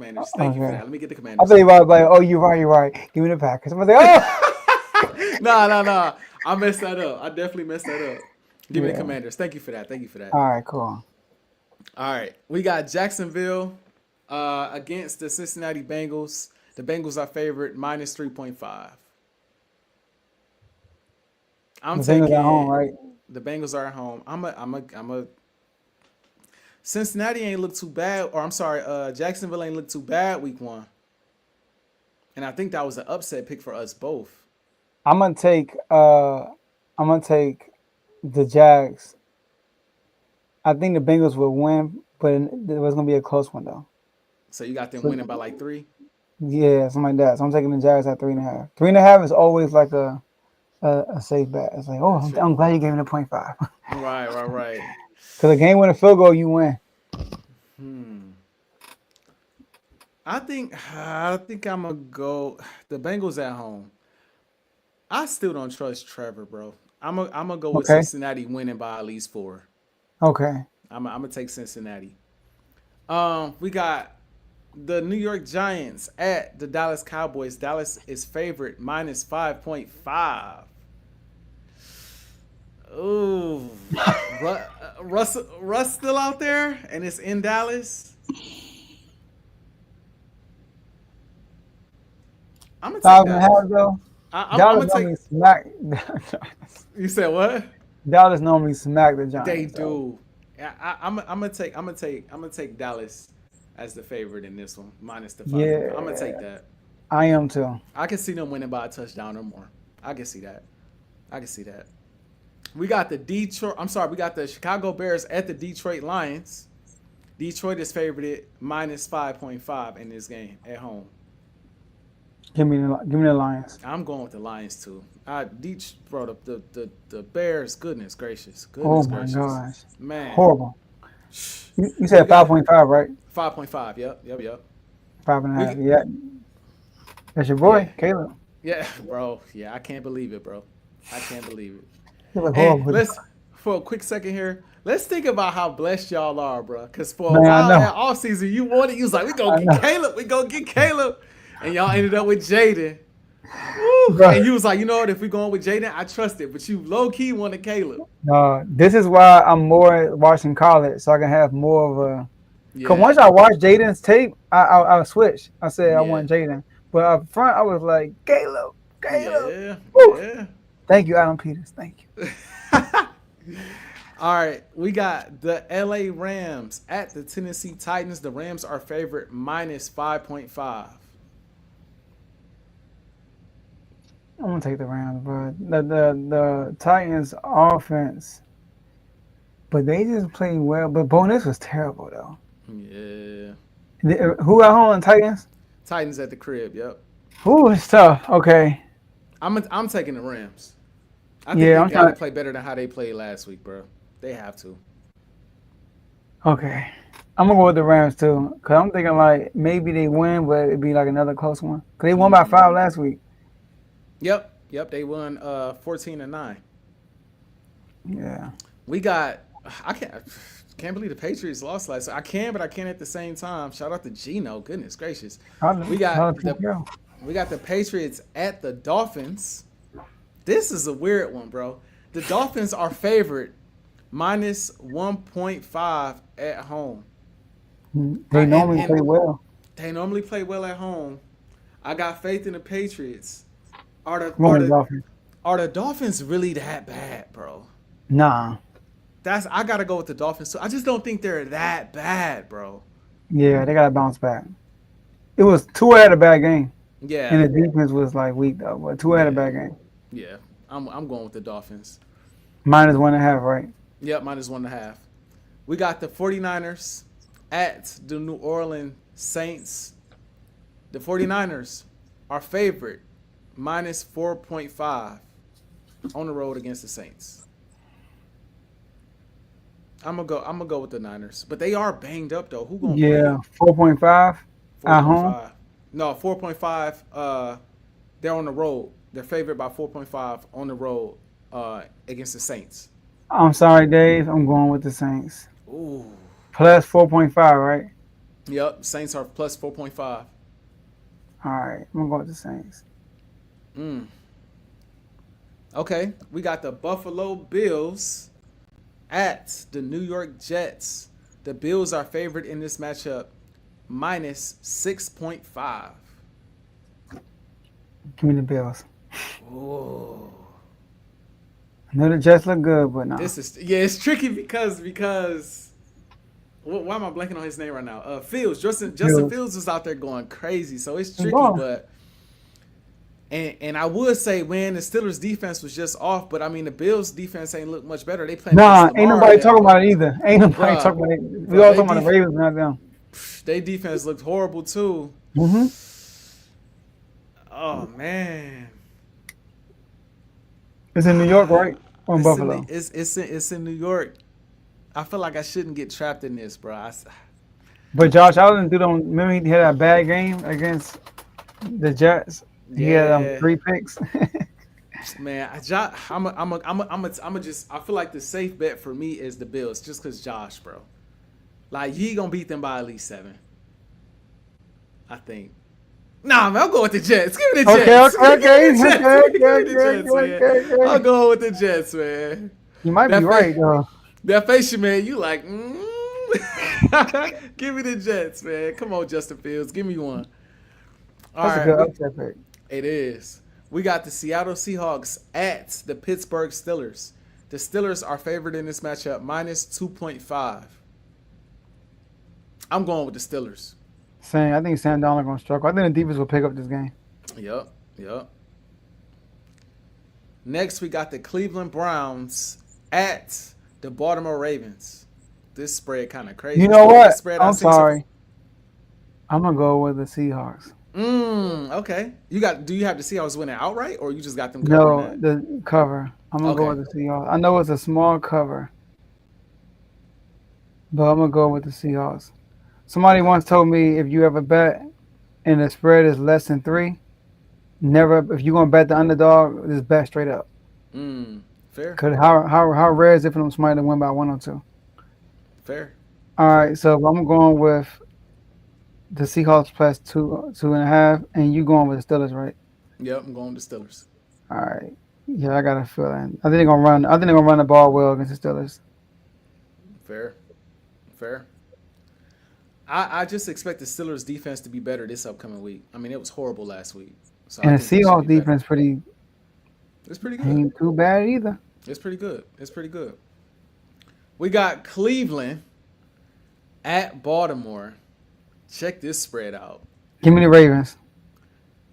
[SPEAKER 2] that. Let me get the
[SPEAKER 3] I
[SPEAKER 2] Commanders.
[SPEAKER 3] thought you were like, oh, you're right. Give me the Packers. I'm going to say, oh.
[SPEAKER 2] No. I messed that up. I definitely messed that up. Give me the Commanders. Thank you for that.
[SPEAKER 3] All right, cool.
[SPEAKER 2] All right. We got Jacksonville against the Cincinnati Bengals. The Bengals are favored minus 3.5. I'm taking
[SPEAKER 3] Bengals at home, right?
[SPEAKER 2] The Bengals are at home. I'm a Cincinnati ain't look too bad, or I'm sorry, Jacksonville ain't look too bad week 1. And I think that was an upset pick for us both.
[SPEAKER 3] I'm gonna take the Jags. I think the Bengals will win, but it was gonna be a close one though.
[SPEAKER 2] So you got them winning by like 3?
[SPEAKER 3] Yeah, something like that. So I'm taking the Jags at 3.5. 3.5 is always like a safe bet. It's like, oh, I'm glad you gave me the 0.5.
[SPEAKER 2] Right.
[SPEAKER 3] Because a game winning field goal, you win.
[SPEAKER 2] I think I'm gonna go the Bengals at home. I still don't trust Trevor, bro. I'm gonna go with Cincinnati winning by at least 4.
[SPEAKER 3] Okay.
[SPEAKER 2] I'm gonna take Cincinnati. We got the New York Giants at the Dallas Cowboys. Dallas is favorite minus 5.5. Ooh, Russ still out there, and it's in Dallas. I'm gonna take
[SPEAKER 3] 5.5
[SPEAKER 2] that.
[SPEAKER 3] though.
[SPEAKER 2] I'm
[SPEAKER 3] Dallas
[SPEAKER 2] gonna
[SPEAKER 3] normally
[SPEAKER 2] take.
[SPEAKER 3] smack.
[SPEAKER 2] You said what?
[SPEAKER 3] Dallas normally smack the Giants.
[SPEAKER 2] They
[SPEAKER 3] though.
[SPEAKER 2] do. I'm gonna take Dallas as the favorite in this one, minus the 5.
[SPEAKER 3] Yeah,
[SPEAKER 2] I'm gonna take that.
[SPEAKER 3] I am too.
[SPEAKER 2] I can see them winning by a touchdown or more. I can see that. I can see that. We got the we got the Chicago Bears at the Detroit Lions. Detroit is favored minus 5.5 in this game at home.
[SPEAKER 3] Give me the Lions.
[SPEAKER 2] I'm going with the Lions too. Bro, the Bears. Goodness gracious.
[SPEAKER 3] Oh
[SPEAKER 2] Goodness
[SPEAKER 3] my
[SPEAKER 2] gracious.
[SPEAKER 3] gosh,
[SPEAKER 2] Man.
[SPEAKER 3] horrible. You said 5.5, right?
[SPEAKER 2] 5.5. Yep.
[SPEAKER 3] 5.5. Yeah, that's your boy,
[SPEAKER 2] Yeah.
[SPEAKER 3] Caleb.
[SPEAKER 2] Yeah, bro. Yeah, I can't believe it, bro. I can't believe it.
[SPEAKER 3] He look
[SPEAKER 2] Hey,
[SPEAKER 3] horrible.
[SPEAKER 2] let's for a quick second here. Let's think about how blessed y'all are, bro. Cause for a
[SPEAKER 3] Man, I
[SPEAKER 2] while
[SPEAKER 3] know.
[SPEAKER 2] at all season, you was like, we
[SPEAKER 3] I
[SPEAKER 2] gonna
[SPEAKER 3] know.
[SPEAKER 2] get Caleb, and y'all ended up with Jaden. Woo.
[SPEAKER 3] Bro.
[SPEAKER 2] And you was like, you know what? If we going with Jaden, I trust it. But you low key wanted Caleb.
[SPEAKER 3] This is why I'm more watching college, so I can have more of a.
[SPEAKER 2] Yeah.
[SPEAKER 3] Cause once I watched Jaden's tape, I switched. I said I
[SPEAKER 2] Yeah.
[SPEAKER 3] want Jaden, but up front I was like Caleb.
[SPEAKER 2] Yeah.
[SPEAKER 3] Woo.
[SPEAKER 2] Yeah.
[SPEAKER 3] Thank you, Adam Peters. Thank you.
[SPEAKER 2] All right, we got the LA Rams at the Tennessee Titans. The Rams are favorite minus 5.5.
[SPEAKER 3] I'm gonna take the Rams, bro. The Titans offense, but they just played well. But bonus was terrible though.
[SPEAKER 2] Yeah.
[SPEAKER 3] Who at home? Titans.
[SPEAKER 2] Titans at the crib. Yep.
[SPEAKER 3] Who is tough? Okay.
[SPEAKER 2] I'm taking the Rams. I think
[SPEAKER 3] Yeah, I'm
[SPEAKER 2] they got to
[SPEAKER 3] trying.
[SPEAKER 2] play better than how they played last week, bro. They have to.
[SPEAKER 3] Okay. I'm gonna go with the Rams too, cause I'm thinking like maybe they win, but it'd be like another close one. Cause they won by 5 last week.
[SPEAKER 2] Yep. They won 14-9.
[SPEAKER 3] Yeah.
[SPEAKER 2] We got. I can't believe the Patriots lost last. I can, but I can't at the same time. Shout out to Gino. Goodness gracious. We got the Patriots at the Dolphins. This is a weird one, bro. The Dolphins are favored minus 1.5 at home.
[SPEAKER 3] They normally play well.
[SPEAKER 2] They normally play well at home. I got faith in the Patriots. Are
[SPEAKER 3] Dolphins.
[SPEAKER 2] the Dolphins really that bad, bro?
[SPEAKER 3] Nah.
[SPEAKER 2] I gotta go with the Dolphins too. I just don't think they're that bad, bro.
[SPEAKER 3] Yeah, they gotta bounce back. It was Tua had a bad game,
[SPEAKER 2] Yeah.
[SPEAKER 3] and the defense was like weak though. But Tua had a bad game.
[SPEAKER 2] Yeah. I'm going with the Dolphins.
[SPEAKER 3] Minus 1.5, right?
[SPEAKER 2] Yep, minus 1.5. We got the 49ers at the New Orleans Saints. The 49ers are favorite minus 4.5 on the road against the Saints. I'm gonna go with the Niners, but they are banged up though. Who gonna play?
[SPEAKER 3] 4.5 at home.
[SPEAKER 2] 4.5. No, 4.5. They're on the road. They're favored by 4.5 on the road against the Saints.
[SPEAKER 3] I'm sorry, Dave. I'm going with the Saints.
[SPEAKER 2] Ooh.
[SPEAKER 3] Plus 4.5, right?
[SPEAKER 2] Yep. Saints are plus 4.5.
[SPEAKER 3] All right, I'm gonna go with the Saints.
[SPEAKER 2] Okay, we got the Buffalo Bills at the New York Jets. The Bills are favored in this matchup minus 6.5.
[SPEAKER 3] Give me the Bills.
[SPEAKER 2] Oh.
[SPEAKER 3] I know the Jets look good, but no.
[SPEAKER 2] It's tricky because why am I blanking on his name right now? Fields. Justin Fields is out there going crazy, so it's tricky, but and I would say, man, the Steelers defense was just off, but I mean the Bills defense ain't look much better. They playing.
[SPEAKER 3] Nah, ain't nobody talking about it either. Ain't nobody talking about it. We all talking about the Ravens, not them.
[SPEAKER 2] Their defense looked horrible too.
[SPEAKER 3] Mm-hmm.
[SPEAKER 2] Oh man.
[SPEAKER 3] It's in New York, right? Or in Buffalo?
[SPEAKER 2] It's in New York. I feel like I shouldn't get trapped in this, bro.
[SPEAKER 3] But Josh Allen remember he had a bad game against the Jets. He had 3 picks.
[SPEAKER 2] Man, I feel like the safe bet for me is the Bills, just because Josh, bro. Like he gonna beat them by at least 7. I think. Nah, man, I'll go with the Jets. Give me the Jets.
[SPEAKER 3] Okay.
[SPEAKER 2] Give me the Jets, man. I'll go with the Jets, man.
[SPEAKER 3] You might be right, though.
[SPEAKER 2] That face, man, you like, Give me the Jets, man. Come on, Justin Fields. Give me one. All
[SPEAKER 3] That's
[SPEAKER 2] right,
[SPEAKER 3] a good upset pick.
[SPEAKER 2] It is. We got the Seattle Seahawks at the Pittsburgh Steelers. The Steelers are favored in this matchup, minus 2.5. I'm going with the Steelers.
[SPEAKER 3] Same. I think Sam Darnold going to struggle. I think the defense will pick up this game.
[SPEAKER 2] Yep. Next, we got the Cleveland Browns at the Baltimore Ravens. This spread kind of crazy.
[SPEAKER 3] You know what? I'm sorry. I'm going to go with the Seahawks.
[SPEAKER 2] Okay. Do you have the Seahawks winning outright, or you just got them
[SPEAKER 3] No,
[SPEAKER 2] covering
[SPEAKER 3] the cover. I'm going to go with the Seahawks. I know it's a small cover, but I'm going to go with the Seahawks. Somebody once told me if you ever bet and the spread is less than 3, if you're going to bet the underdog, just bet straight up.
[SPEAKER 2] Fair.
[SPEAKER 3] Because how rare is it for somebody to win by 1 or 2?
[SPEAKER 2] Fair.
[SPEAKER 3] All right, so I'm going with the Seahawks plus 2.5, and you going with the Steelers, right?
[SPEAKER 2] Yep, I'm going with the Steelers.
[SPEAKER 3] All right. Yeah, I got a feeling. I think they're gonna run. I think they're gonna run the ball well against the Steelers.
[SPEAKER 2] Fair. I just expect the Steelers defense to be better this upcoming week. I mean, it was horrible last week. So
[SPEAKER 3] And the Seahawks defense
[SPEAKER 2] It's pretty good.
[SPEAKER 3] ain't too bad either.
[SPEAKER 2] It's pretty good. We got Cleveland at Baltimore. Check this spread out.
[SPEAKER 3] Give me the Ravens.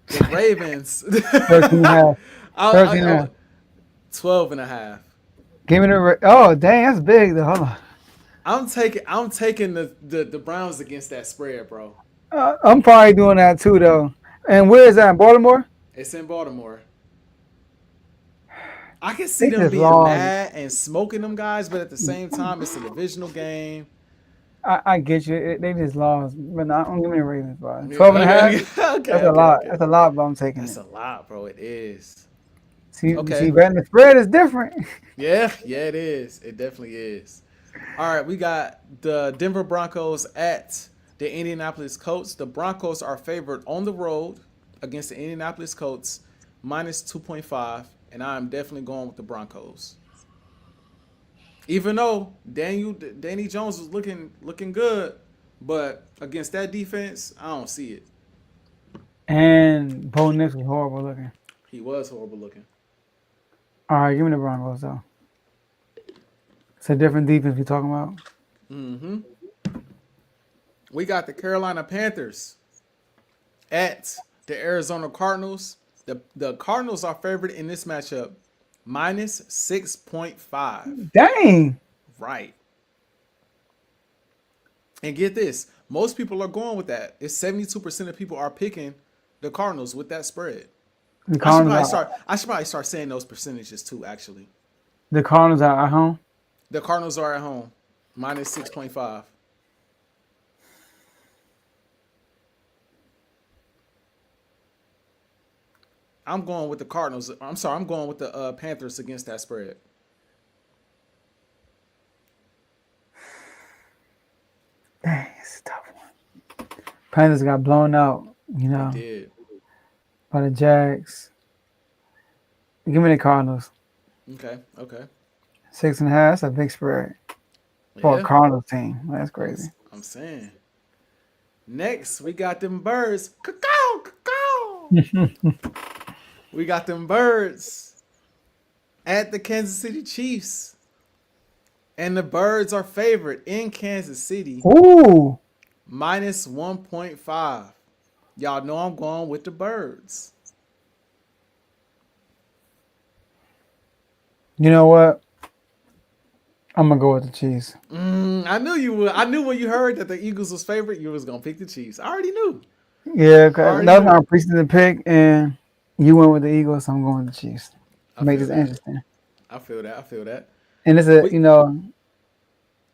[SPEAKER 2] The Ravens.
[SPEAKER 3] 13.5. 13.5.
[SPEAKER 2] 12.5.
[SPEAKER 3] Give me the. Oh, dang, that's big though. Hold on.
[SPEAKER 2] I'm taking the Browns against that spread, bro.
[SPEAKER 3] I'm probably doing that too though. And where is that? In Baltimore?
[SPEAKER 2] It's in Baltimore. I can see them being mad and smoking them guys, but at the same time, it's a divisional game.
[SPEAKER 3] I get you. They just lost, but I'm giving the Ravens, bro. 12.5.
[SPEAKER 2] Okay,
[SPEAKER 3] that's a lot. That's a lot, but I'm taking
[SPEAKER 2] That's
[SPEAKER 3] it.
[SPEAKER 2] a lot, bro. It is.
[SPEAKER 3] See, betting the spread is different.
[SPEAKER 2] Yeah, it is. It definitely is. All right, we got the Denver Broncos at the Indianapolis Colts. The Broncos are favored on the road against the Indianapolis Colts, minus 2.5, and I'm definitely going with the Broncos. Even though Danny Jones was looking good, but against that defense, I don't see it.
[SPEAKER 3] And Bo Nix was horrible looking.
[SPEAKER 2] He was horrible looking.
[SPEAKER 3] All right, give me the Broncos though. It's a different defense we're talking about.
[SPEAKER 2] We got the Carolina Panthers at the Arizona Cardinals. The Cardinals are favored in this matchup, minus 6.5.
[SPEAKER 3] Dang.
[SPEAKER 2] Right. And get this, most people are going with that. It's 72% of people are picking the Cardinals with that spread. I should probably start saying those percentages too, actually.
[SPEAKER 3] The Cardinals are at home?
[SPEAKER 2] The Cardinals are at home, minus 6.5. I'm going with the Cardinals. I'm sorry, I'm going with the Panthers against that spread.
[SPEAKER 3] Dang, it's a tough one. Panthers got blown out,
[SPEAKER 2] They did.
[SPEAKER 3] by the Jags. Give me the Cardinals.
[SPEAKER 2] Okay.
[SPEAKER 3] 6.5. That's a big spread for a Cardinals team. That's crazy.
[SPEAKER 2] I'm saying. Next, we got them Birds. Caw. We got them Birds at the Kansas City Chiefs. And the Birds are favored in Kansas City.
[SPEAKER 3] Ooh.
[SPEAKER 2] Minus 1.5. Y'all know I'm going with the Birds.
[SPEAKER 3] You know what? I'm going to go with the Chiefs.
[SPEAKER 2] I knew you would. I knew when you heard that the Eagles was favorite, you was going to pick the Chiefs. I already knew.
[SPEAKER 3] Yeah, because that was my preseason pick, and you went with the Eagles, so I'm going with the Chiefs. Make this interesting.
[SPEAKER 2] I feel that.
[SPEAKER 3] And it's going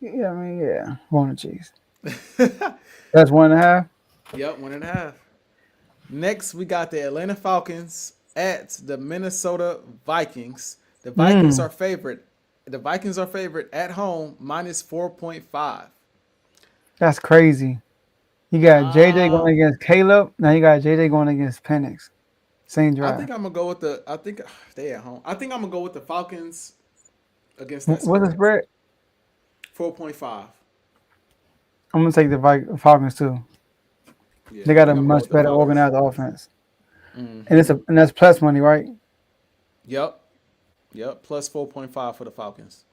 [SPEAKER 3] the Chiefs. That's 1.5?
[SPEAKER 2] Yep, 1.5. Next, we got the Atlanta Falcons at the Minnesota Vikings. The Vikings are favorite. The Vikings are favorite at home, minus 4.5.
[SPEAKER 3] That's crazy. You got JJ going against Caleb. Now you got JJ going against Penix. Same drive.
[SPEAKER 2] I think I'm gonna go with they at home. I think I'm gonna go with the Falcons against that
[SPEAKER 3] What's the
[SPEAKER 2] spread.
[SPEAKER 3] spread?
[SPEAKER 2] 4.5.
[SPEAKER 3] I'm gonna take the Falcons too.
[SPEAKER 2] Yeah,
[SPEAKER 3] They got a much better organized offense, and that's plus money, right?
[SPEAKER 2] Yep. Plus 4.5 for the Falcons.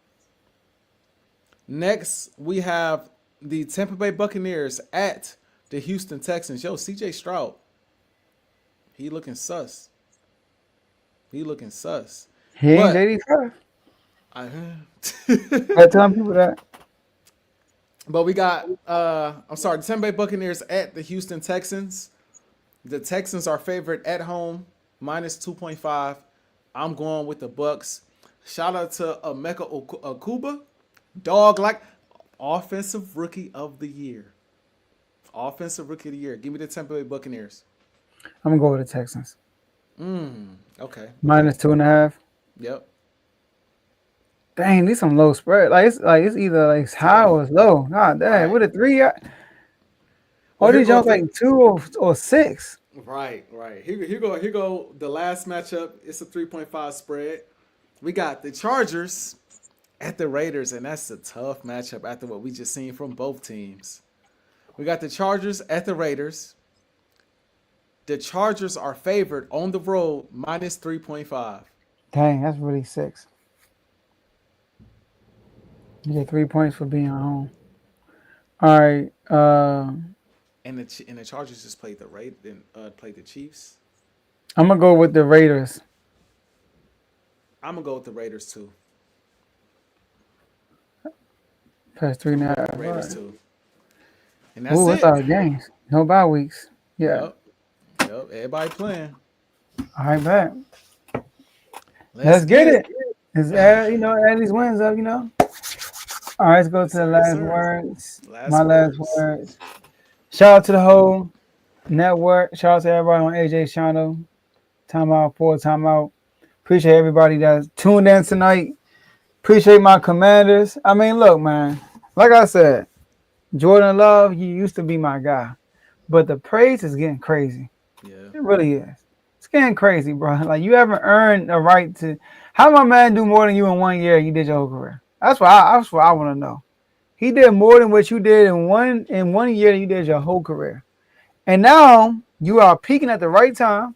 [SPEAKER 2] Next, we have the Tampa Bay Buccaneers at the Houston Texans. Yo, C.J. Stroud. He looking sus.
[SPEAKER 3] He ain't JD5.
[SPEAKER 2] I
[SPEAKER 3] telling people that.
[SPEAKER 2] But we got, the Tampa Bay Buccaneers at the Houston Texans. The Texans are favored at home, minus 2.5. I'm going with the Bucks. Shout out to Emeka Okuba, dog like offensive rookie of the year. Give me the Tampa Bay Buccaneers.
[SPEAKER 3] I'm gonna go with the Texans.
[SPEAKER 2] Okay.
[SPEAKER 3] Minus 2.5.
[SPEAKER 2] Yep.
[SPEAKER 3] Dang, these some low spread. It's either like high or it's low. God dang,
[SPEAKER 2] Right.
[SPEAKER 3] with a 3. All these jumps like 2 or 6.
[SPEAKER 2] Right. Here go the last matchup. It's a 3.5 spread. We got the Chargers at the Raiders, and that's a tough matchup after what we just seen from both teams. We got the Chargers at the Raiders. The Chargers are favored on the road, minus 3.5.
[SPEAKER 3] Dang, that's really 6. You get 3 points for being home. All right.
[SPEAKER 2] And the Chargers just played the Chiefs.
[SPEAKER 3] I'm gonna go with the Raiders.
[SPEAKER 2] I'm gonna go with the Raiders too.
[SPEAKER 3] Plus 3.5.
[SPEAKER 2] Raiders too. And that's
[SPEAKER 3] that's our games. No bye weeks. Yeah.
[SPEAKER 2] Yep. Everybody playing.
[SPEAKER 3] All right, bet. Let's get it. Add these wins up, All right, let's go to the last words. Last words. Shout out to the whole network. Shout out to everybody on AJ's channel. Timeout. Appreciate everybody that's tuned in tonight. Appreciate my commanders. I mean, look, man. Like I said, Jordan Love, you used to be my guy. But the praise is getting crazy.
[SPEAKER 2] Yeah.
[SPEAKER 3] It really is. It's getting crazy, bro. Like, you haven't earned the right to... How my man do more than you in 1 year you did your whole career? That's what I want to know. He did more than what you did in one year that you did your whole career. And now you are peaking at the right time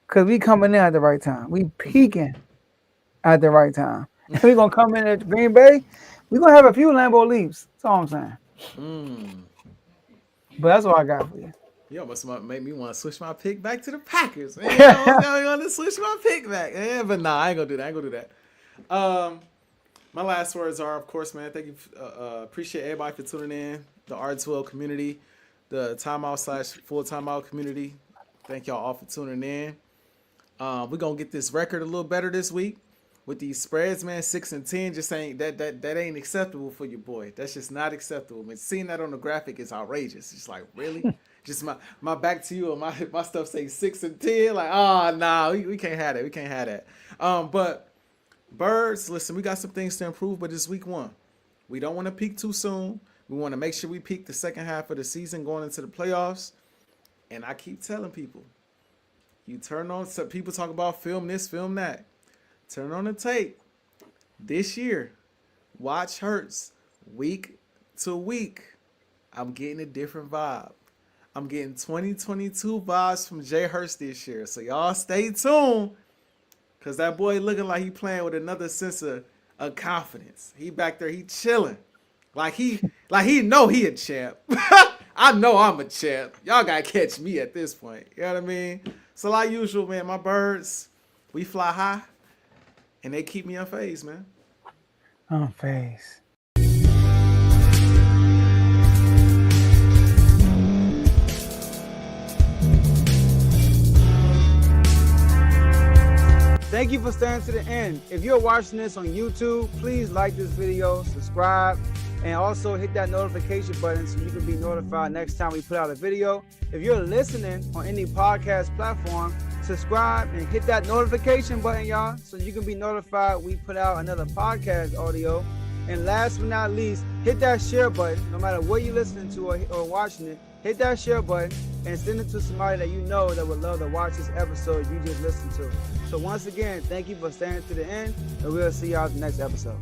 [SPEAKER 3] because we coming in at the right time. We peaking at the right time. And we're going to come in at Green Bay. We're going to have a few Lambo leaps. That's all I'm saying. But that's all I got for you.
[SPEAKER 2] You almost make me want to switch my pick back to the Packers. Man. I want to switch my pick back. Yeah, but nah, I ain't going to do that. My last words are, of course, man, thank you. Appreciate everybody for tuning in. The R12 community, the timeout/full timeout community. Thank y'all all for tuning in. We're going to get this record a little better this week with these spreads, man. 6-10 just ain't that ain't acceptable for your boy. That's just not acceptable. I mean, seeing that on the graphic is outrageous. It's like, really? Just my back to you and my stuff say 6-10. Like, nah, we can't have that. We can't have that. But Birds, listen, we got some things to improve, but it's week 1. We don't want to peak too soon. We want to make sure we peak the second half of the season going into the playoffs. And I keep telling people, you turn on, some people talk about film this, film that. Turn on the tape. This year, watch Hurts week to week. I'm getting a different vibe. I'm getting 2022 vibes from Jay Hurts this year. So y'all stay tuned. Because that boy looking like he playing with another sense of confidence. He back there, he chilling. Like he know he a champ. I know I'm a champ. Y'all got to catch me at this point. You know what I mean? So like usual, man, my birds, we fly high. And they keep me unfazed, man.
[SPEAKER 3] Unfazed. Thank you for staying to the end. If you're watching this on YouTube, please like this video, subscribe, and also hit that notification button so you can be notified next time we put out a video. If you're listening on any podcast platform, subscribe and hit that notification button, y'all, so you can be notified we put out another podcast audio. And last but not least, hit that share button. No matter what you're listening to or watching it, hit that share button and send it to somebody that you know that would love to watch this episode you just listened to. So once again, thank you for staying to the end, and we'll see y'all in the next episode.